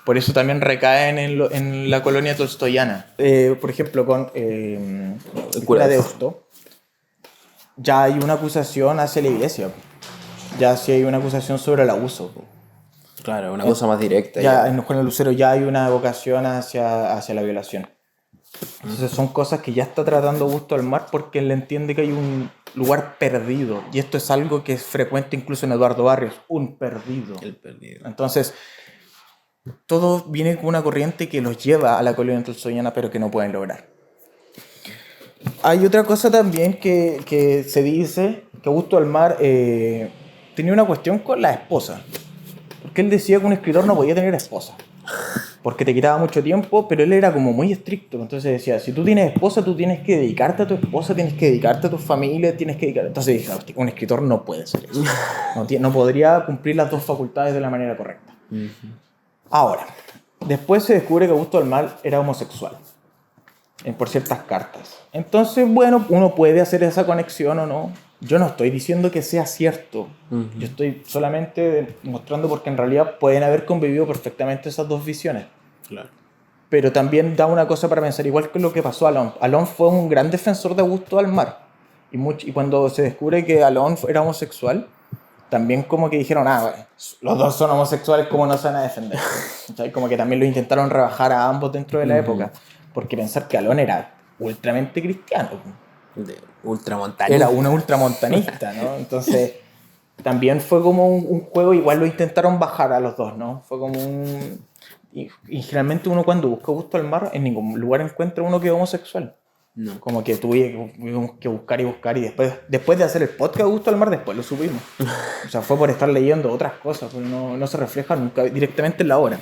Por eso también recaen en la colonia tolstoyana. Por ejemplo, con el cura de Osto, ya hay una acusación hacia la iglesia. Ya sí hay una acusación sobre el abuso. Claro, una cosa más directa. Ya en Juan Lucero ya hay una vocación hacia la violación. Entonces son cosas que ya está tratando Augusto Olmar porque él entiende que hay un lugar perdido. Y esto es algo que es frecuente incluso en Eduardo Barrios. Un perdido. El perdido. Entonces, todo viene con una corriente que los lleva a la colonia tolstoyana, pero que no pueden lograr. Hay otra cosa también que se dice, que Augusto Olmar tenía una cuestión con la esposa. Porque él decía que un escritor no podía tener esposa. Porque te quitaba mucho tiempo, pero él era como muy estricto. Entonces decía, si tú tienes esposa, tú tienes que dedicarte a tu esposa, tienes que dedicarte a tu familia, tienes que dedicar... Entonces dije, un escritor no puede ser eso. No podría cumplir las dos facultades de la manera correcta. Ahora, después se descubre que Augusto Olmar era homosexual. Por ciertas cartas. Entonces, bueno, uno puede hacer esa conexión o no. Yo no estoy diciendo que sea cierto. Yo estoy solamente mostrando porque en realidad pueden haber convivido perfectamente esas dos visiones. Claro. Pero también da una cosa para pensar, igual que lo que pasó a Alon. Alon fue un gran defensor de Augusto Olmar. Y cuando se descubre que Alon era homosexual, también como que dijeron, bueno, los dos son homosexuales, ¿cómo no se van a defender? ¿Sabes? Como que también lo intentaron rebajar a ambos dentro de la época. Porque pensar que Alon era ultramente cristiano. Ultramontanista. Era una ultramontanista, ¿no? Entonces, también fue como un juego, igual lo intentaron bajar a los dos, ¿no? Fue como un... Y generalmente uno cuando busca Augusto Olmar, en ningún lugar encuentra uno que es homosexual. No. Como que tuvimos que buscar y después de hacer el podcast de Augusto Olmar, después lo subimos. O sea, fue por estar leyendo otras cosas, pero no se refleja nunca directamente en la obra.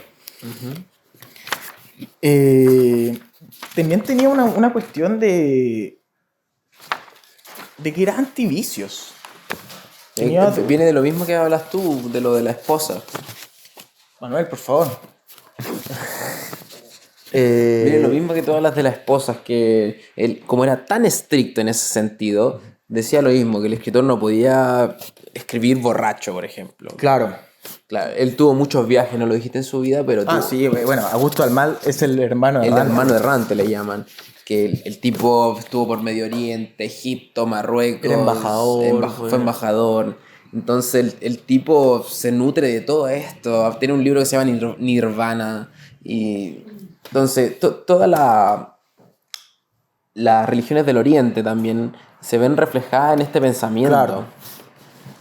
También tenía una cuestión de que era antivicios. Viene de lo mismo que hablas tú, de lo de la esposa. Manuel, por favor. Viene lo mismo que tú hablas de las esposas, que él, como era tan estricto en ese sentido, decía lo mismo, que el escritor no podía escribir borracho, por ejemplo. Claro. Claro, él tuvo muchos viajes, no lo dijiste en su vida, pero Sí, bueno, Augusto Almal es el hermano de el Errante. hermano errante le llaman. Que el tipo estuvo por Medio Oriente, Egipto, Marruecos. Era embajador. Fue embajador. Entonces el tipo se nutre de todo esto. Tiene un libro que se llama Nirvana. Y entonces todas las religiones del Oriente también se ven reflejadas en este pensamiento. Claro.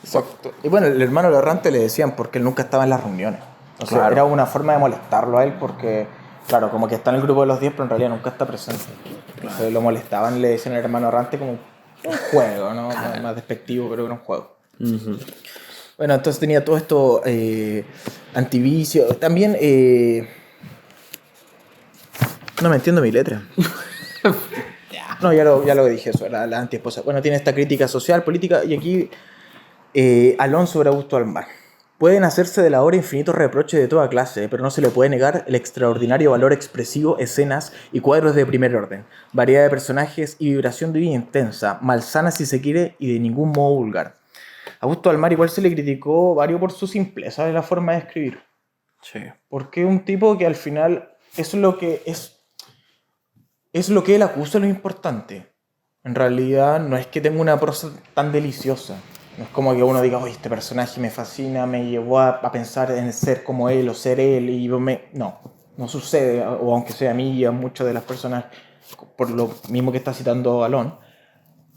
Exacto. Y bueno, el hermano de Errante le decían porque él nunca estaba en las reuniones. O sea, Claro. era una forma de molestarlo a él porque, claro, como que está en el grupo de los 10, pero en realidad nunca está presente. Entonces lo molestaban y le decían al hermano errante como un juego, ¿no? Más despectivo, pero era un juego. Uh-huh. Bueno, entonces tenía todo esto antivicio. También, no me entiendo mi letra. No, ya lo dije eso, la antiesposa. Bueno, tiene esta crítica social, política, y aquí Alonso sobre Augusto Almar. Pueden hacerse de la obra infinitos reproches de toda clase, pero no se le puede negar el extraordinario valor expresivo, escenas y cuadros de primer orden, variedad de personajes y vibración divina intensa, malsana si se quiere y de ningún modo vulgar. A Augusto Almar igual se le criticó varios por su simpleza de la forma de escribir. Sí. Porque es un tipo que al final es lo que él acusa lo importante. En realidad no es que tenga una prosa tan deliciosa. No es como que uno diga, oye, este personaje me fascina, me llevó a pensar en ser como él o ser él. No sucede, o aunque sea a mí y a muchas de las personas, por lo mismo que está citando Alon,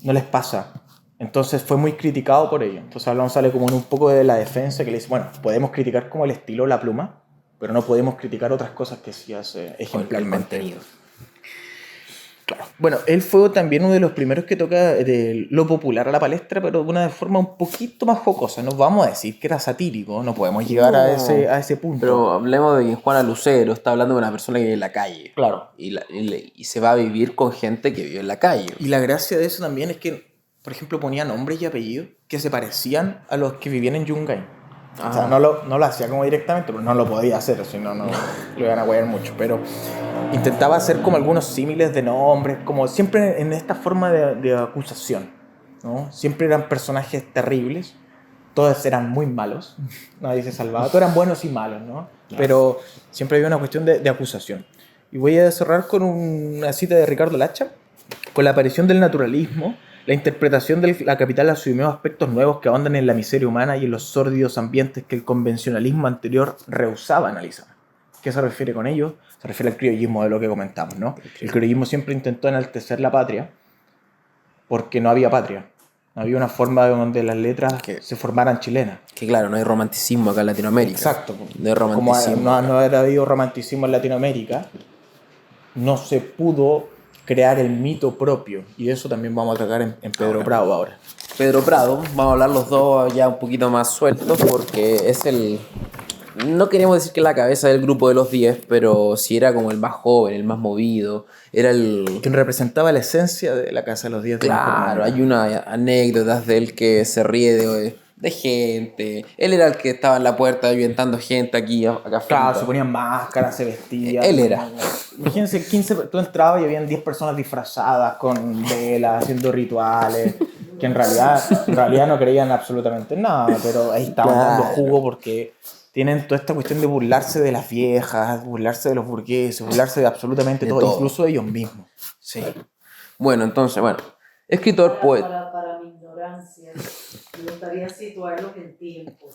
no les pasa. Entonces fue muy criticado por ello. Entonces Alon sale como en un poco de la defensa que le dice, bueno, podemos criticar como el estilo, la pluma, pero no podemos criticar otras cosas que sí hace ejemplarmente. Claro. Bueno, él fue también uno de los primeros que toca de lo popular a la palestra, pero de una forma un poquito más jocosa. No vamos a decir que era satírico, no podemos llegar a ese punto. Pero hablemos de que Juana Lucero está hablando de una persona que vive en la calle. Claro. Y se va a vivir con gente que vive en la calle. Y la gracia de eso también es que, por ejemplo, ponía nombres y apellidos que se parecían a los que vivían en Yungay. O sea, no lo hacía como directamente, pero no lo podía hacer, si no lo iban a guayar mucho. Pero intentaba hacer como algunos símiles de nombres, como siempre en esta forma de acusación, ¿no? Siempre eran personajes terribles, todos eran muy malos, nadie se salvaba, todos eran buenos y malos, ¿no? Pero siempre había una cuestión de acusación. Y voy a cerrar con una cita de Ricardo Lacha, con la aparición del naturalismo. La interpretación de la capital asumió aspectos nuevos que ahondan en la miseria humana y en los sórdidos ambientes que el convencionalismo anterior rehusaba analizar. ¿Qué se refiere con ello? Se refiere al criollismo de lo que comentamos, ¿no? El criollismo siempre intentó enaltecer la patria porque no había patria. No había una forma donde las letras se formaran chilenas. Que claro, no hay romanticismo acá en Latinoamérica. Exacto. No hay romanticismo. Como no ha habido romanticismo en Latinoamérica, no se pudo crear el mito propio, y de eso también vamos a tratar en Pedro Prado ahora. Pedro Prado, vamos a hablar los dos ya un poquito más sueltos porque es no queremos decir que es la cabeza del grupo de los 10, pero sí era como el más joven, el más movido, era quien representaba la esencia de la Casa de los 10. Claro, hay unas anécdotas de él que se ríe de gente. Él era el que estaba en la puerta ahuyentando gente acá afuera. Claro, se ponían máscaras, se vestían. Él era. Imagínense, tú entrabas y habían 10 personas disfrazadas con velas, haciendo rituales, que en realidad no creían absolutamente nada, pero ahí estaban dando jugo porque tienen toda esta cuestión de burlarse de las viejas, burlarse de los burgueses, burlarse de absolutamente todo, incluso de ellos mismos. Sí. Bueno, entonces, escritor, poeta. Para mi ignorancia, me gustaría situarlos en tiempo.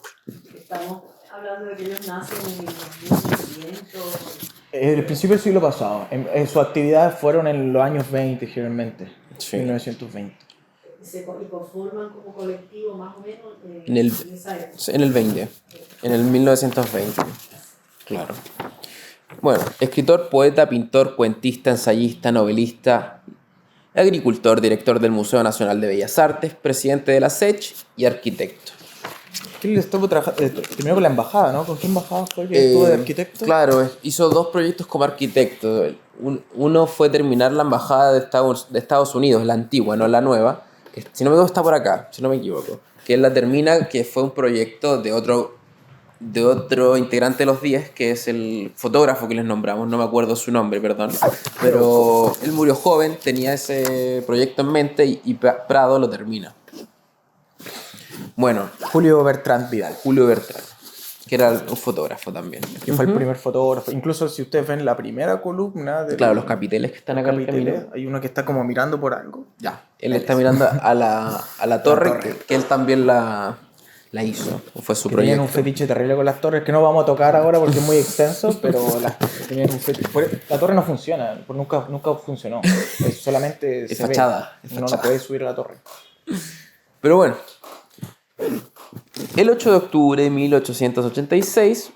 Estamos hablando de que ellos nacen en 1900. El principio del siglo pasado. En sus actividades fueron en los años 20, generalmente. Sí. 1920. Y conforman como colectivo más o menos en esa época. En el 20. En el 1920. Claro. Bueno, escritor, poeta, pintor, cuentista, ensayista, novelista, agricultor, director del Museo Nacional de Bellas Artes, presidente de la SECH y arquitecto. Él estuvo trabajando primero con la embajada, ¿no? ¿Con qué embajada fue que estuvo de arquitecto? Claro, hizo 2 proyectos como arquitecto. Uno fue terminar la embajada de Estados Unidos, la antigua, no la nueva, que si no me equivoco está por acá, si no me equivoco. Que él la termina, que fue un proyecto de otro integrante de los 10, que es el fotógrafo que les nombramos, no me acuerdo su nombre, perdón. Pero él murió joven, tenía ese proyecto en mente y Prado lo termina. Bueno, Julio Bertrand Vidal. Julio Bertrand. que era un fotógrafo también. Que fue el primer fotógrafo. Incluso si ustedes ven la primera columna de Claro, los capiteles que están acá en el camino. hay uno que está como mirando por algo. Ya, él está mirando a la torre, que él también la hizo, fue su Que tenían proyecto. un fetiche terrible con las torres que no vamos a tocar ahora porque es muy extenso, pero tenían un fetiche. La torre no funciona, nunca funcionó. Solamente Es se fachada, ve. es Uno no fachada. puede subir a la torre. Pero bueno, el 8 de octubre de 1886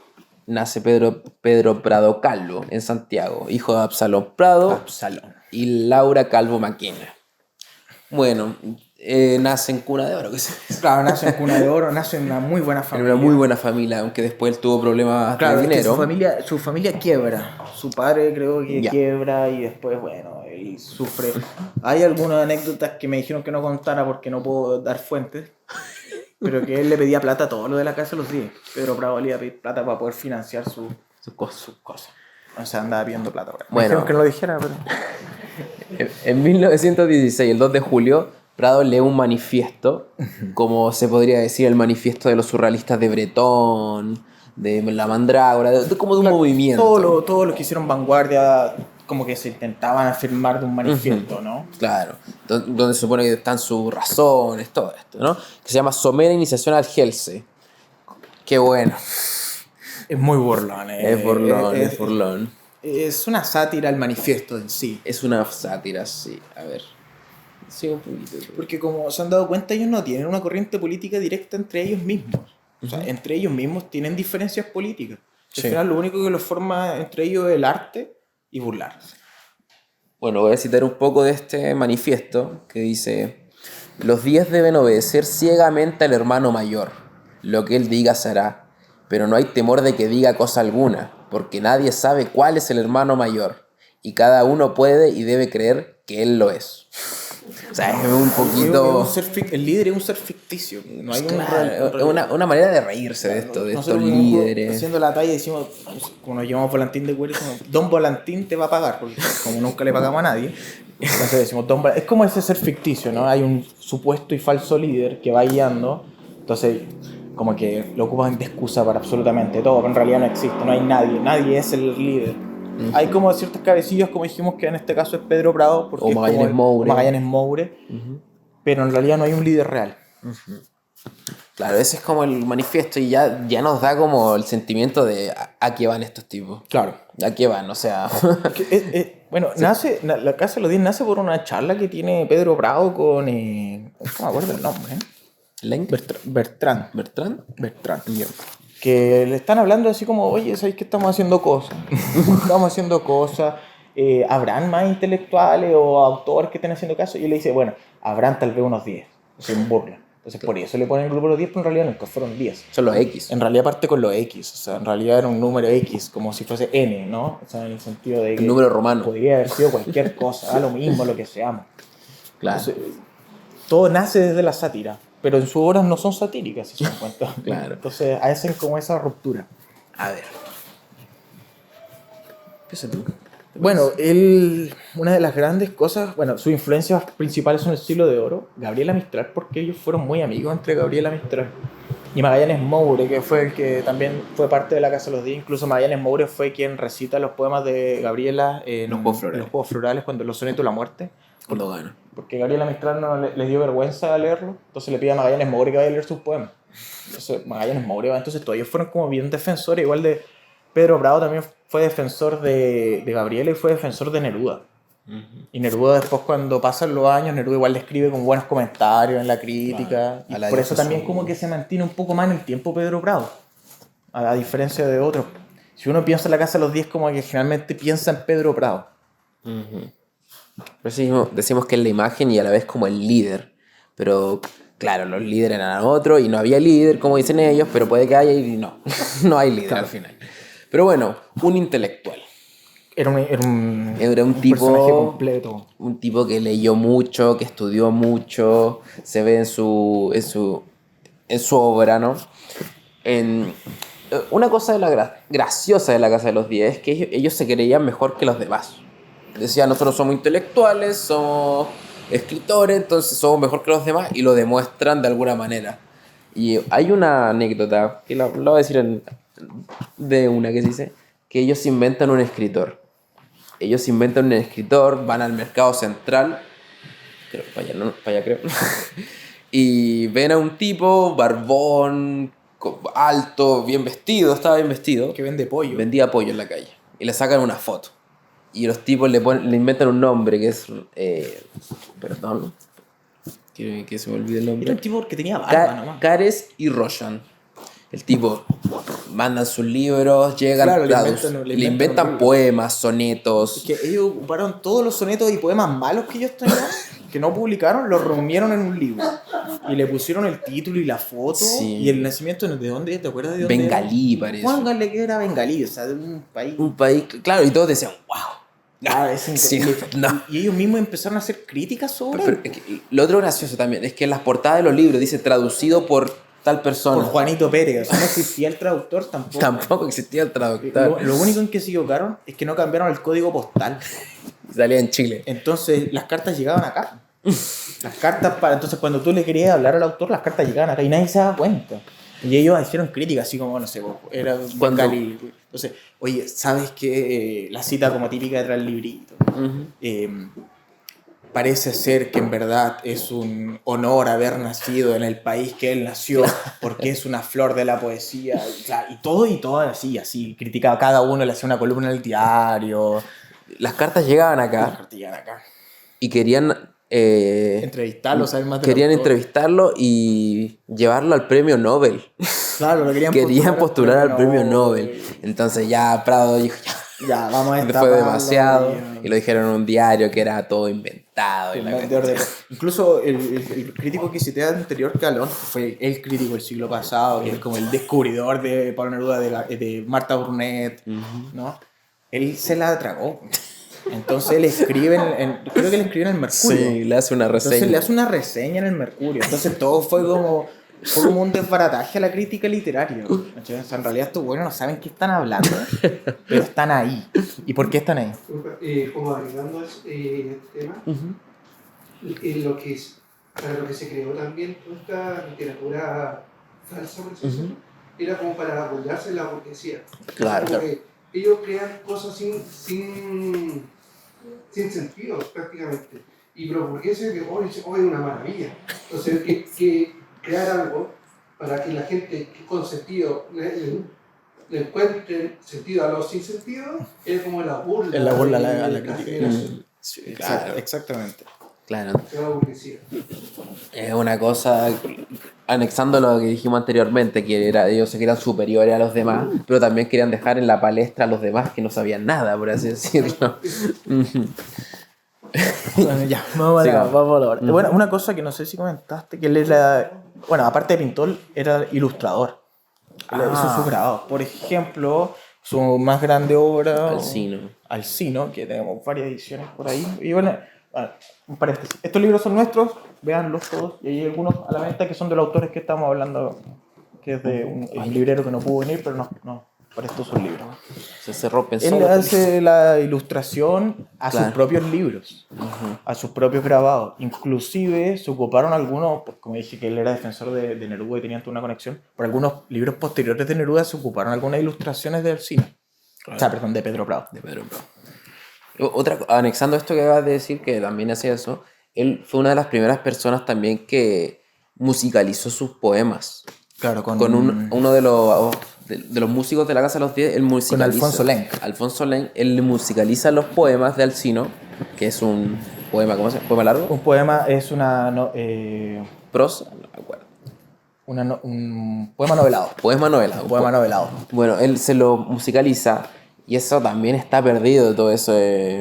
nace Pedro Prado Calvo en Santiago, hijo de Absalón Prado Absalón. y Laura Calvo Maquena. Bueno, nace en cuna de oro, que se dice. Claro, nace en cuna de oro, nace en una muy buena En familia. una muy buena familia, aunque después él tuvo problemas Claro, de es que dinero. su familia quiebra. Su padre creo que Ya. quiebra y después, bueno, él sufre. Hay algunas anécdotas que me dijeron que no contara porque no puedo dar fuentes, pero que él le pedía plata a todo lo de la casa los días. Pedro Bravo le iba a pedir plata para poder financiar sus cosas. O sea, andaba pidiendo plata. Me Bueno. dijeron que no lo dijera, pero... En 1916, el 2 de julio, Prado lee un manifiesto, como se podría decir el manifiesto de los surrealistas de Bretón, de la Mandrágora, como de un movimiento. Todos los que hicieron vanguardia como que se intentaban afirmar de un manifiesto, ¿no? Claro, donde se supone que están sus razones, todo esto, ¿no? Que se llama Somera Iniciación al Gelse. Qué bueno. Es muy burlón. Es burlón. Es una sátira al manifiesto en sí. Es una sátira, sí. A ver. Sí, un poquito. Porque como se han dado cuenta, ellos no tienen una corriente política directa entre ellos mismos. O sea, entre ellos mismos tienen diferencias políticas. Sí. Al final lo único que los forma entre ellos es el arte y burlarse. Bueno, voy a citar un poco de este manifiesto que dice: los 10 deben obedecer ciegamente al hermano mayor. Lo que él diga se hará, pero no hay temor de que diga cosa alguna, porque nadie sabe cuál es el hermano mayor, y cada uno puede y debe creer que él lo es. O sea, es un poquito... El líder es un ser ficticio. No hay Claro, una manera de reírse de esto, de estos líderes. Haciendo la talla decimos, como nos llamamos Volantín de Cuero, decimos, Don Volantín te va a pagar, porque como nunca le pagamos a nadie, entonces decimos, es como ese ser ficticio, ¿no? Hay un supuesto y falso líder que va guiando, entonces como que lo ocupan de excusa para absolutamente todo, pero en realidad no existe, no hay nadie es el líder. Hay como ciertos cabecillos, como dijimos, que en este caso es Pedro Prado, porque O Magallanes Moure, pero en realidad no hay un líder real. Claro, ese es como el manifiesto y ya nos da como el sentimiento de a qué van estos tipos. Claro. ¿A qué van? O sea... Bueno, sí. La Casa de los 10 nace por una charla que tiene Pedro Prado con... no me acuerdo el nombre. Bertrand. Que le están hablando así como, oye, ¿sabes que estamos haciendo cosas? ¿Habrán más intelectuales o autores que estén haciendo caso? Y él le dice, bueno, habrán tal vez unos 10. Se burla. Entonces por eso le ponen el grupo de los 10, pero en realidad nunca fueron 10. Son los X. En realidad parte con los X, o sea, en realidad era un número X, como si fuese N, ¿no? O sea, en el sentido de que... El número romano. Podría haber sido cualquier cosa, da lo mismo, lo que seamos. Claro. Entonces, todo nace desde la sátira, pero en sus obras no son satíricas, si se dan cuenta. Claro. Entonces hacen como esa ruptura. A ver. Empieza tú. Bueno, una de las grandes cosas, bueno, sus influencias principales son el siglo de oro, Gabriela Mistral, porque ellos fueron muy amigos entre Gabriela Mistral y Magallanes Moure, que fue el que también fue parte de la Casa de los 10. Incluso Magallanes Moure fue quien recita los poemas de Gabriela en Los Juegos Florales, cuando los sonetos de la muerte. Cuando gana. Porque Gabriela Mistral no le dio vergüenza leerlo, entonces le pide a Magallanes Moure que vaya a leer sus poemas. Entonces Magallanes Moure va, entonces todos ellos fueron como bien defensores, igual de Pedro Prado también fue defensor de Gabriela y fue defensor de Neruda. Y Neruda después, cuando pasan los años, Neruda igual le escribe con buenos comentarios en la crítica. Claro, y por eso también como que se mantiene un poco más en el tiempo Pedro Prado, a diferencia de otros. Si uno piensa en la Casa de los 10, como que generalmente piensa en Pedro Prado. Decimos que es la imagen y a la vez como el líder. Pero claro, los líderes eran otros y no había líder, como dicen ellos, pero puede que haya y no. No hay líder al final. Pero bueno, un intelectual. Era un tipo, personaje completo. Un tipo que leyó mucho, que estudió mucho, se ve en su obra, ¿no? Una cosa graciosa de la Casa de los 10 es que ellos se creían mejor que los demás. Decían, nosotros somos intelectuales, somos escritores, entonces somos mejor que los demás y lo demuestran de alguna manera. Y hay una anécdota, que la voy a decir de una que se dice, que ellos inventan un escritor. Ellos inventan un escritor, van al mercado central, creo, para allá, no, para allá creo, y ven a un tipo barbón, alto, bien vestido, estaba bien vestido. Que vende pollo. Vendía pollo en la calle. Y le sacan una foto. Y los tipos le inventan un nombre que es... perdón. Que se me olvide el nombre. Era un tipo que tenía barba nomás. Cares y Roshan. El tipo mandan sus libros, llegan, Claro, le inventan poemas, sonetos. Que ellos ocuparon todos los sonetos y poemas malos que ellos tenían, que no publicaron, los reunieron en un libro. Y le pusieron el título y la foto. Sí. Y el nacimiento, ¿de dónde? ¿Te acuerdas de dónde? Bengalí, parece. Póngale que era bengalí, o sea, de un país. Un país, claro, y todos decían, wow. Ah, es increíble. Sí, no. Y ellos mismos empezaron a hacer críticas sobre Pero es que lo otro gracioso también es que en las portadas de los libros dice traducido por tal persona. por Juanito Pérez. O sea, no existía el traductor tampoco. Tampoco existía el traductor. Lo único en que se equivocaron es que no cambiaron el código postal. Salía en Chile. Entonces las cartas llegaban acá. Las cartas entonces cuando tú le querías hablar al autor, las cartas llegaban acá y nadie se daba cuenta. Y ellos hicieron críticas así como, no sé, era bengalí. Entonces, oye, ¿sabes qué? La cita como típica detrás del librito. Parece ser que en verdad es un honor haber nacido en el país que él nació, porque es una flor de la poesía. Y todo así. Criticaba a cada uno, le hacía una columna en el diario. Las cartas llegaban Las acá cartas llegaban acá. y querían... Entrevistarlo, saber más del querían autor. entrevistarlo y llevarlo al premio Nobel. Claro, lo Querían postular al premio Nobel. Entonces ya Prado dijo, Ya, vamos a fue destaparlo, demasiado. Y lo dijeron en un diario que era todo inventado. Y la cuestión. Incluso el crítico que cité anterior, Calón, fue el crítico del siglo pasado, que es como el descubridor de Pablo Neruda, de Marta Brunet, ¿no? Él se la tragó. Entonces él escribe, creo que le escribe en el Mercurio. Sí, le hace una reseña. Entonces le hace una reseña en el Mercurio. Entonces todo fue como un desbarataje a la crítica literaria. O sea, en realidad estos buenos no saben qué están hablando, pero están ahí. ¿Y por qué están ahí? Como agregando este tema, para lo que se creó también toda esta literatura falsa, por así decirlo, era como para apoyarse en la burguesía. Claro, Como claro. que ellos crean cosas sin sentido prácticamente. Y los burgueses que hoy es una maravilla. Entonces, que crear algo para que la gente con sentido le encuentre sentido a los sin sentido es como la burla. Es la burla a de la crítica. generación. Sí, claro. Exactamente. Claro. De la burguesía. Es una cosa, anexando lo que dijimos anteriormente, que ellos se creían superiores a los demás, pero también querían dejar en la palestra a los demás que no sabían nada, por así decirlo. Bueno, ya, vamos a Sigamos. la hora. Bueno, una cosa que no sé si comentaste, que él era, bueno, aparte de pintor, era ilustrador. Él hizo sus grabados. Por ejemplo, su más grande obra... Alcino. Alcino, que tenemos varias ediciones por ahí. Y bueno, un paréntesis. Estos libros son nuestros, véanlos todos. Y hay algunos a la venta que son de los autores que estamos hablando, que es de un librero que no pudo venir, pero no prestó sus libros. Se cerró Él pensando. hace la ilustración a Claro. sus propios libros, a sus propios grabados. Inclusive se ocuparon algunos, pues, como dije que él era defensor de Neruda y tenían toda una conexión, por algunos libros posteriores de Neruda se ocuparon algunas ilustraciones de Alcina. Claro. O sea, perdón, de Pedro Prado. De Pedro Prado. Anexando esto que acabas de decir, que también hacía eso, él fue una de las primeras personas también que musicalizó sus poemas. Claro, con Uno de los músicos de la Casa de los 10, él musicaliza. Con Alfonso Lenk. Alfonso Lenk, él musicaliza los poemas de Alcino, que es un poema, ¿cómo se llama? ¿Poema largo? un poema, es una Prosa, no me acuerdo. un poema novelado. Poema novelado. Un poema novelado. Bueno, él se lo musicaliza y eso también está perdido, todo eso.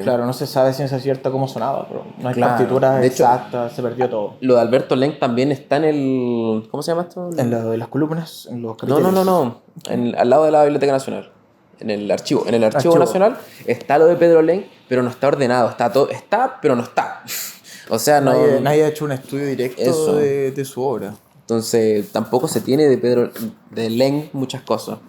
Claro, no se sabe si es cierta cómo sonaba, pero no hay Claro. partituras De hecho, exactas, se perdió todo. Lo de Alberto Lenk también está en el... ¿Cómo se llama esto? En lo de las columnas, en los No. Al lado de la Biblioteca Nacional. En el archivo. En el archivo nacional está lo de Pedro Lenk, pero no está ordenado. Está, pero no está. O sea, no... Nadie ha hecho un estudio directo Eso. de su obra. Entonces, tampoco se tiene de Lenk muchas cosas.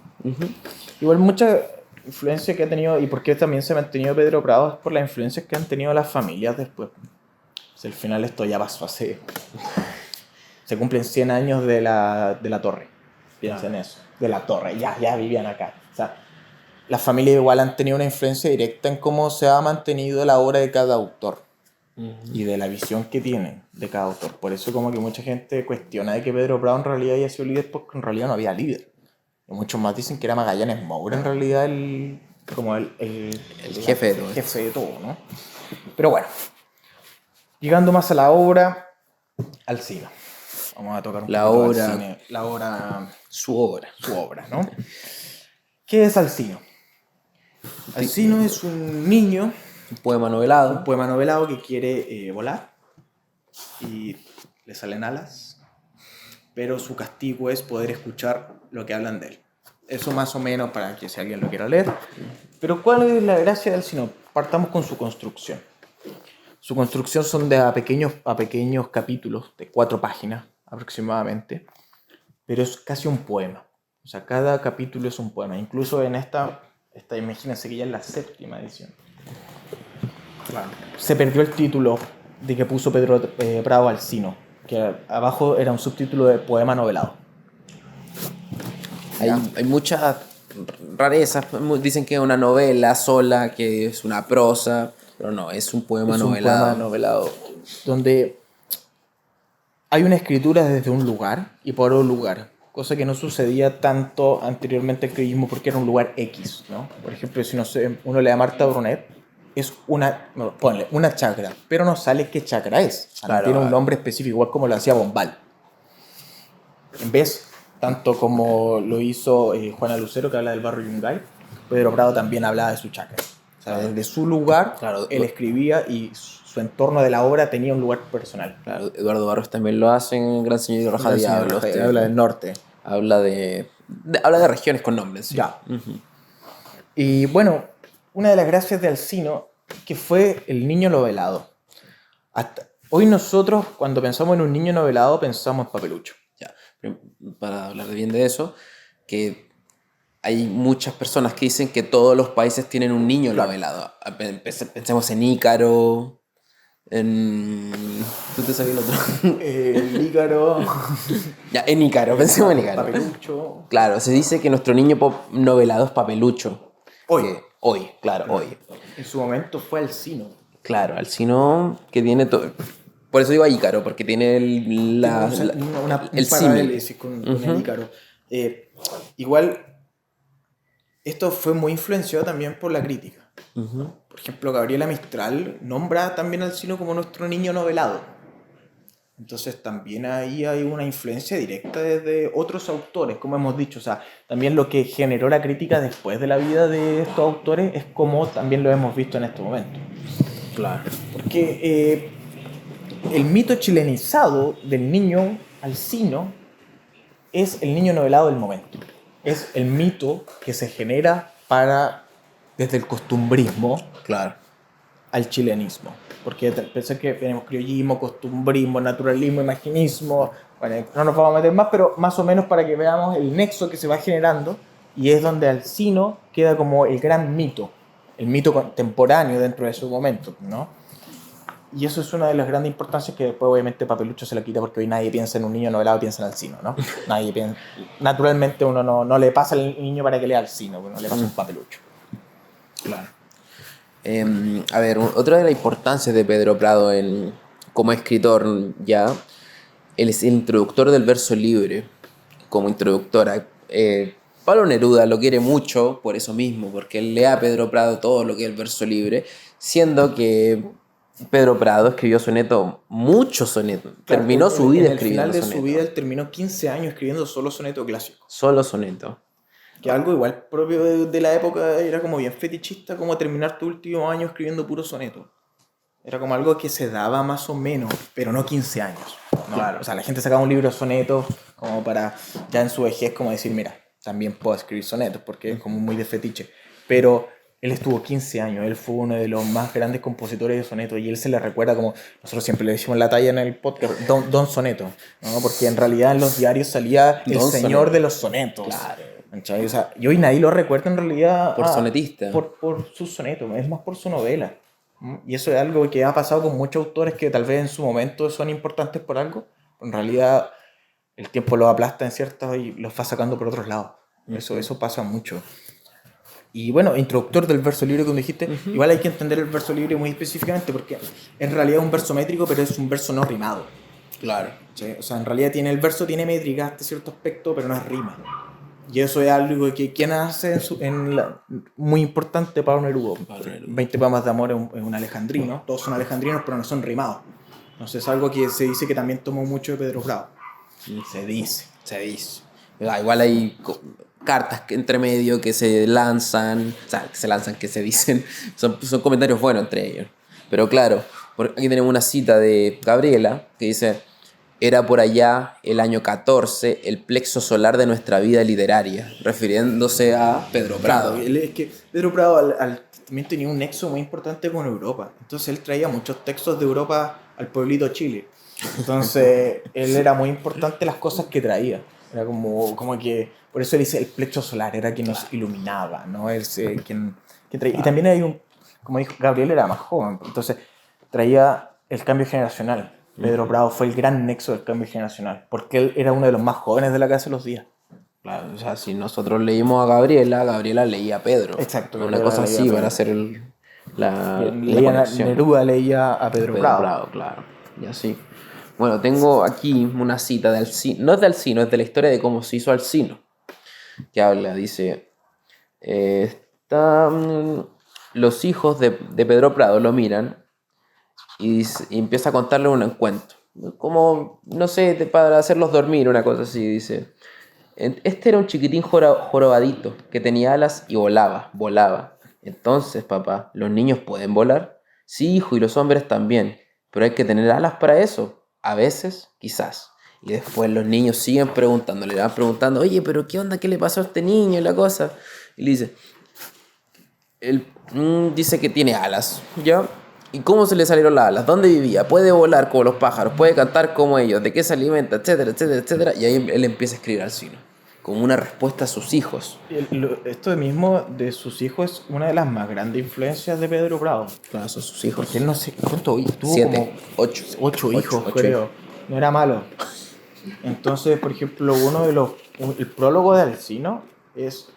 Igual mucha influencia que ha tenido, y por qué también se ha mantenido Pedro Prado, es por las influencias que han tenido las familias después. O sea, al final esto ya pasó hace se cumplen 100 años de la torre. Piensen en eso. De la torre, ya vivían acá. O sea, las familias igual han tenido una influencia directa en cómo se ha mantenido la obra de cada autor y de la visión que tienen de cada autor. Por eso como que mucha gente cuestiona de que Pedro Prado en realidad haya sido líder, porque en realidad no había líder. Y muchos más dicen que era Magallanes Moura en realidad el jefe de todo. Jefe de todo, ¿no? Pero bueno, llegando más a la obra, Alcino. Vamos a tocar un La poquito obra. Alcino. La obra, Su obra. su obra, ¿no? ¿Qué es Alcino? Alcino es un niño, Un poema novelado. un poema novelado que quiere volar y le salen alas, pero su castigo es poder escuchar lo que hablan de él. Eso más o menos para que si alguien lo quiera leer. Pero ¿cuál es la gracia de Alcino? Partamos con su construcción. Su construcción son a pequeños capítulos de 4 páginas aproximadamente, pero es casi un poema. O sea, cada capítulo es un poema. Incluso en esta imagínense que ya es la 7ª edición. Claro. Se perdió el título de que puso Pedro Prado Alcino, que abajo era un subtítulo de poema novelado. Hay muchas rarezas. Dicen que es una novela sola, que es una prosa, pero no, es un poema Es un novelado. poema novelado donde hay una escritura desde un lugar y por un lugar, cosa que no sucedía tanto anteriormente al escribismo porque era un lugar X, ¿no? Por ejemplo, si uno lee a Marta Brunet, es una chacra, pero no sale qué chacra es. Claro. Tiene un nombre específico, igual como lo hacía Bombal. En vez, tanto como lo hizo Juana Lucero, que habla del barrio Yungay, Pedro Prado también hablaba de su chacra. O sea, desde su lugar, Claro. él escribía y su entorno de la obra tenía un lugar personal. Claro, Eduardo Barros también lo hace en Gran Señor y Raja Diablos. Habla del norte. Habla de regiones con nombres. Sí. Ya. Y bueno, una de las gracias de Alcino, que fue el niño novelado. Hoy nosotros, cuando pensamos en un niño novelado, pensamos en Papelucho. Ya. Para hablar bien de eso, que hay muchas personas que dicen que todos los países tienen un niño novelado. Pensemos en Ícaro, ¿Tú te sabías el otro? El Ícaro. Ya, en Ícaro, pensemos en Ícaro. Papelucho. Claro, se dice que nuestro niño novelado es Papelucho. Hoy, claro, hoy. En su momento fue Alcino. Claro, Alcino que tiene todo. Por eso digo a Ícaro, porque tiene el símil. parálisis con el Ícaro. Igual, esto fue muy influenciado también por la crítica. Por ejemplo, Gabriela Mistral nombra también a Alcino como nuestro niño novelado. Entonces también ahí hay una influencia directa desde otros autores, como hemos dicho. O sea, también lo que generó la crítica después de la vida de estos autores es como también lo hemos visto en este momento. Claro. Porque el mito chilenizado del niño Alcino es el niño novelado del momento. Es el mito que se genera desde el costumbrismo, Claro. al chilenismo. Porque pensé que tenemos criollismo, costumbrismo, naturalismo, imaginismo. Bueno, no nos vamos a meter más, pero más o menos para que veamos el nexo que se va generando. Y es donde Alcino queda como el gran mito, el mito contemporáneo dentro de su momento, ¿no? Y eso es una de las grandes importancias que después obviamente Papelucho se lo quita porque hoy nadie piensa en un niño novelado, piensa en Alcino, ¿no? Nadie piensa. Naturalmente uno no le pasa al niño para que lea Alcino, no le pasa un Papelucho. Claro. A ver, otra de las importancias de Pedro Prado como escritor ya, él es el introductor del verso libre, como introductora. Pablo Neruda lo quiere mucho por eso mismo, porque él lee a Pedro Prado todo lo que es el verso libre, siendo que Pedro Prado escribió soneto, muchos sonetos. Claro, terminó su vida escribiendo al final de soneto. su vida él terminó 15 años escribiendo solo soneto clásico. Solo soneto. Que algo igual propio de la época era como bien fetichista, como terminar tu último año escribiendo puro soneto. Era como algo que se daba más o menos, pero no 15 años. ¿no? Claro. O sea, la gente sacaba un libro de sonetos como para ya en su vejez como decir, mira, también puedo escribir sonetos, porque es como muy de fetiche. Pero él estuvo 15 años, él fue uno de los más grandes compositores de sonetos y él se le recuerda como, nosotros siempre le decimos la talla en el podcast, Don Soneto, ¿no? Porque en realidad en los diarios salía el Don señor Soneto. de los sonetos. Claro. ¿Cachai? O sea, y hoy nadie lo recuerda en realidad Por sonetista. por sus sonetos, es más por su novela. Y eso es algo que ha pasado con muchos autores que tal vez en su momento son importantes por algo, pero en realidad el tiempo los aplasta en ciertos y los va sacando por otros lados. Eso pasa mucho. Y bueno, introductor del verso libre, como dijiste, igual hay que entender el verso libre muy específicamente porque en realidad es un verso métrico, pero es un verso no rimado. Claro. ¿Sí? O sea, en realidad el verso tiene métrica hasta cierto aspecto, pero no es rima. Y eso es algo que quien hace muy importante para un Neruda. 20 poemas de amor es un alejandrino, todos son alejandrinos, pero no son rimados. Entonces es algo que se dice que también tomó mucho de Pedro Prado. Se dice. Igual hay cartas entre medio que se lanzan, que se dicen, son comentarios buenos entre ellos. Pero claro, aquí tenemos una cita de Gabriela que dice: era por allá el año 14 el plexo solar de nuestra vida literaria, refiriéndose a Pedro Prado. Claro, es que Pedro Prado también tenía un nexo muy importante con Europa. Entonces él traía muchos textos de Europa al pueblito Chile. Entonces él era muy importante las cosas que traía. Era como que, por eso él dice el plexo solar, era quien nos iluminaba, ¿no? Él quien traía. Y también hay como dijo, Gabriel era más joven, entonces traía el cambio generacional. Pedro Prado fue el gran nexo del cambio generacional, porque él era uno de los más jóvenes de la Casa de los Días. Claro, o sea, si nosotros leímos a Gabriela leía a Pedro. Exacto. Una cosa así para hacer la conexión. Neruda leía a Pedro Prado. Claro, y así. Bueno, tengo aquí una cita de Alcino, no es de Alcino, es de la historia de cómo se hizo Alcino, que habla, dice, los hijos de Pedro Prado lo miran y empieza a contarle un cuento, como, no sé, para hacerlos dormir, una cosa así, dice. Este era un chiquitín jorobadito que tenía alas y volaba. Entonces, papá, ¿los niños pueden volar? Sí, hijo, y los hombres también, pero hay que tener alas para eso. A veces, quizás. Y después los niños siguen preguntando, le van preguntando, oye, pero ¿qué onda? ¿Qué le pasó a este niño? Y la cosa. Y le dice, él dice que tiene alas, ¿ya? ¿Y cómo se le salieron las alas? ¿Dónde vivía? ¿Puede volar como los pájaros? ¿Puede cantar como ellos? ¿De qué se alimenta? Etcétera, etcétera, etcétera. Y ahí él empieza a escribir Alcino, como una respuesta a sus hijos. Esto mismo de sus hijos es una de las más grandes influencias de Pedro Prado. Claro, son sus hijos. Porque él no sé cuántos hijos tuvo. 7, 8. 8 hijos, creo. No era malo. Entonces, por ejemplo, el prólogo de Alcino es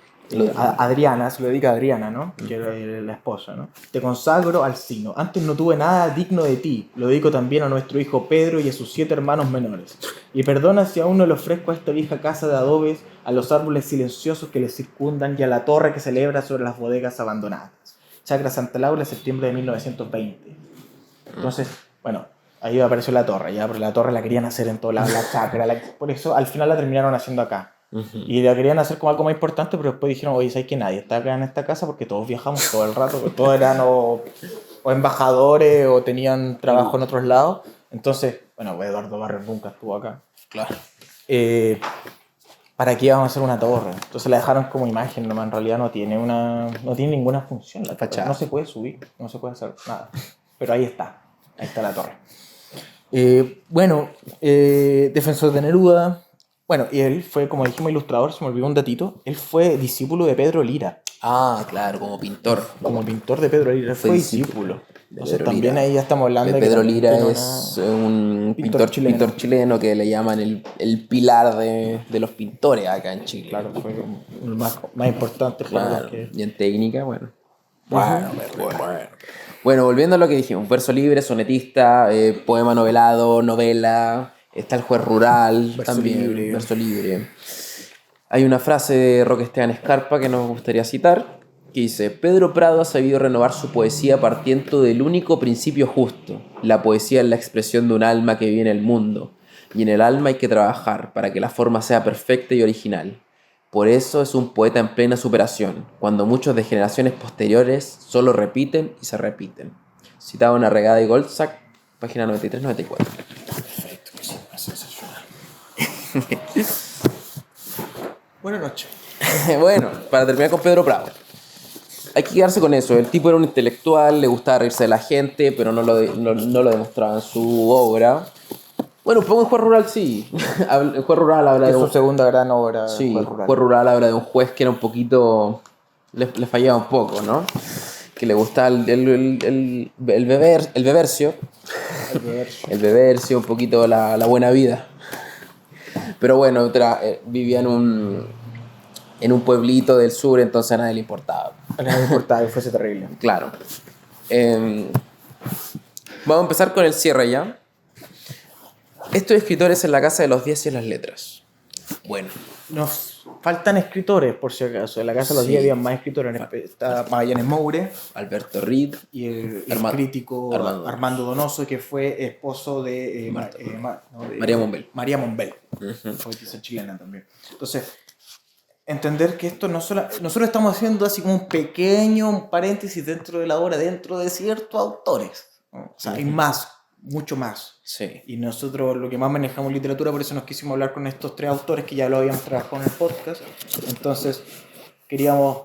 Adriana, se lo dedica a Adriana, ¿no? Que era la esposa, ¿no? Te consagro Alcino. Antes no tuve nada digno de ti. Lo dedico también a nuestro hijo Pedro y a sus 7 hermanos menores. Y perdona si aún no le ofrezco a esta vieja casa de adobes, a los árboles silenciosos que le circundan y a la torre que celebra sobre las bodegas abandonadas. Chacra Santa Laura, septiembre de 1920. Entonces, bueno, ahí apareció la torre, ya, pero la torre la querían hacer en toda la chacra. Por eso al final la terminaron haciendo acá. Y la querían hacer como algo más importante, pero después dijeron, oye, ¿sabes que nadie está acá en esta casa? Porque todos viajamos todo el rato, porque todos eran o embajadores o tenían trabajo en otros lados. Entonces, bueno, Eduardo Barrios nunca estuvo acá. Claro. ¿Para qué íbamos a hacer una torre? Entonces la dejaron como imagen, nomás en realidad no tiene ninguna función la fachada. No se puede subir, no se puede hacer nada. Pero ahí está la torre. Defensor de Neruda. Bueno, y él fue, como dijimos, ilustrador, se me olvidó un datito. Él fue discípulo de Pedro Lira. Ah, claro, como pintor. Como pintor de Pedro Lira, fue discípulo. Entonces también ahí ya estamos hablando de que Pedro Lira es un pintor chileno que le llaman el pilar de los pintores acá en Chile. Claro, fue el más importante. Claro, y en técnica, bueno. Bueno, volviendo a lo que dijimos, verso libre, sonetista, poema novelado, novela, está el juez rural, verso libre. Hay una frase de Roque Esteban Escarpa que nos gustaría citar, que dice: Pedro Prado ha sabido renovar su poesía partiendo del único principio justo. La poesía es la expresión de un alma que vive en el mundo, y en el alma hay que trabajar para que la forma sea perfecta y original. Por eso es un poeta en plena superación, cuando muchos de generaciones posteriores solo repiten y se repiten. Citado en Arregada y Goldsack, página 93-94. Perfecto, sensacional. Buenas noches. Bueno, para terminar con Pedro Prado, hay que quedarse con eso. El tipo era un intelectual, le gustaba reírse de la gente, pero no lo demostraba en su obra. Bueno, pongo el juez rural, sí. El juez rural habla de su segunda gran obra. Sí, el juez rural habla de un juez que era un poquito... Le fallaba un poco, ¿no? Que le gustaba el bebercio. El bebercio, un poquito la buena vida. Pero bueno, vivía en un pueblito del sur, entonces a nadie le importaba. A nadie le importaba que fuese terrible. Claro. Vamos a empezar con el cierre ya. Estos escritores en la Casa de los 10 y las Letras. Bueno. Nos faltan escritores, por si acaso. En la Casa de los 10 había más escritores. Está Magallanes Moure. Alberto Reed. Y el crítico Armando Donoso, que fue esposo de María Monbel. María Monbel, poetisa chilena también. Entonces, entender que esto no solo... Nosotros estamos haciendo así como un pequeño paréntesis dentro de la obra, dentro de ciertos autores, ¿no? O sea, hay más, mucho más. Sí. Y nosotros lo que más manejamos literatura, por eso nos quisimos hablar con estos 3 autores que ya lo habíamos trabajado en el podcast. Entonces, queríamos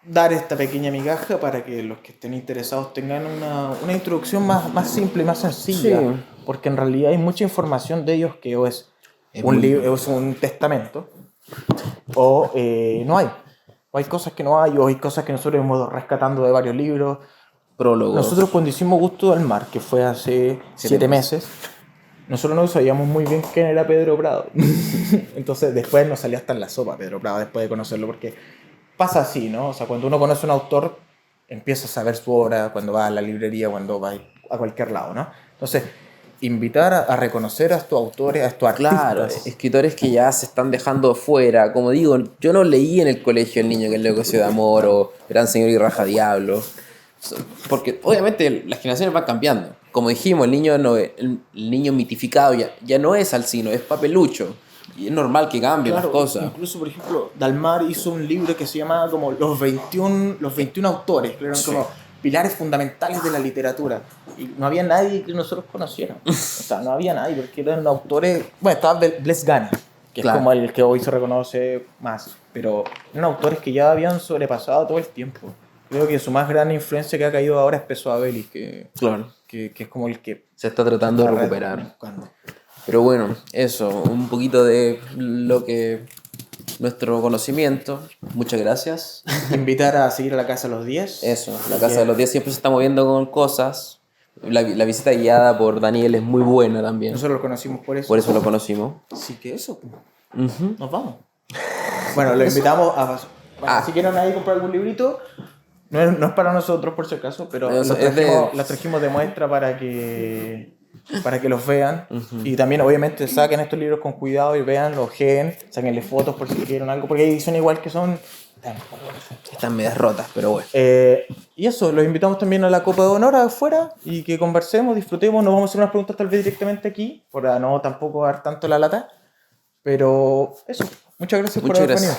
dar esta pequeña migaja para que los que estén interesados tengan una introducción más simple y más sencilla. Sí. Porque en realidad hay mucha información de ellos que o es un libro, es un testamento, o no hay. O hay cosas que no hay, o hay cosas que nosotros hemos rescatando de varios libros. Prólogos. Nosotros cuando hicimos Gusto del Mar, que fue hace 7 meses, nosotros no sabíamos muy bien quién era Pedro Prado. Entonces después nos salía hasta en la sopa Pedro Prado, después de conocerlo, porque pasa así, ¿no? O sea, cuando uno conoce a un autor, empieza a saber su obra cuando va a la librería, cuando va a cualquier lado, ¿no? Entonces, invitar a reconocer a estos autores, a estos artistas. Claro, escritores que ya se están dejando fuera. Como digo, yo no leí en el colegio El niño que enloqueció de amor o Gran Señor y Raja Diablo. Porque obviamente las generaciones van cambiando. Como dijimos, el niño mitificado ya no es Alcino, es Papelucho. Y es normal que cambien las cosas. Incluso, por ejemplo, Dalmar hizo un libro que se llamaba como Los 21 autores, que eran como pilares fundamentales de la literatura. Y no había nadie que nosotros conociéramos. O sea, no había nadie, porque eran autores... Bueno, estaba Blest Gana, que es como el que hoy se reconoce más. Pero eran autores que ya habían sobrepasado todo el tiempo. Creo que su más gran influencia que ha caído ahora es Pessoa Belli, que es como el que se está tratando de recuperar. Pero bueno, eso, un poquito de lo que nuestro conocimiento. Muchas gracias. Invitar a seguir a la Casa de los 10. Eso, la Casa de los 10 siempre se está moviendo con cosas. La visita guiada por Daniel es muy buena también. Nosotros lo conocimos por eso. Por eso lo conocimos. Así que eso. Nos vamos. Bueno, lo invitamos a... Si quieren ahí comprar algún librito... No es para nosotros, por si acaso, pero las trajimos de muestra para que los vean. Y también, obviamente, saquen estos libros con cuidado y vean, los ojeen, sáquenle fotos por si quieren algo, porque hay ediciones igual que son... Están medias rotas, pero bueno. Y eso, los invitamos también a la Copa de Honor afuera y que conversemos, disfrutemos. Nos vamos a hacer unas preguntas tal vez directamente aquí, para no tampoco dar tanto la lata. Pero eso, muchas gracias por haber venido.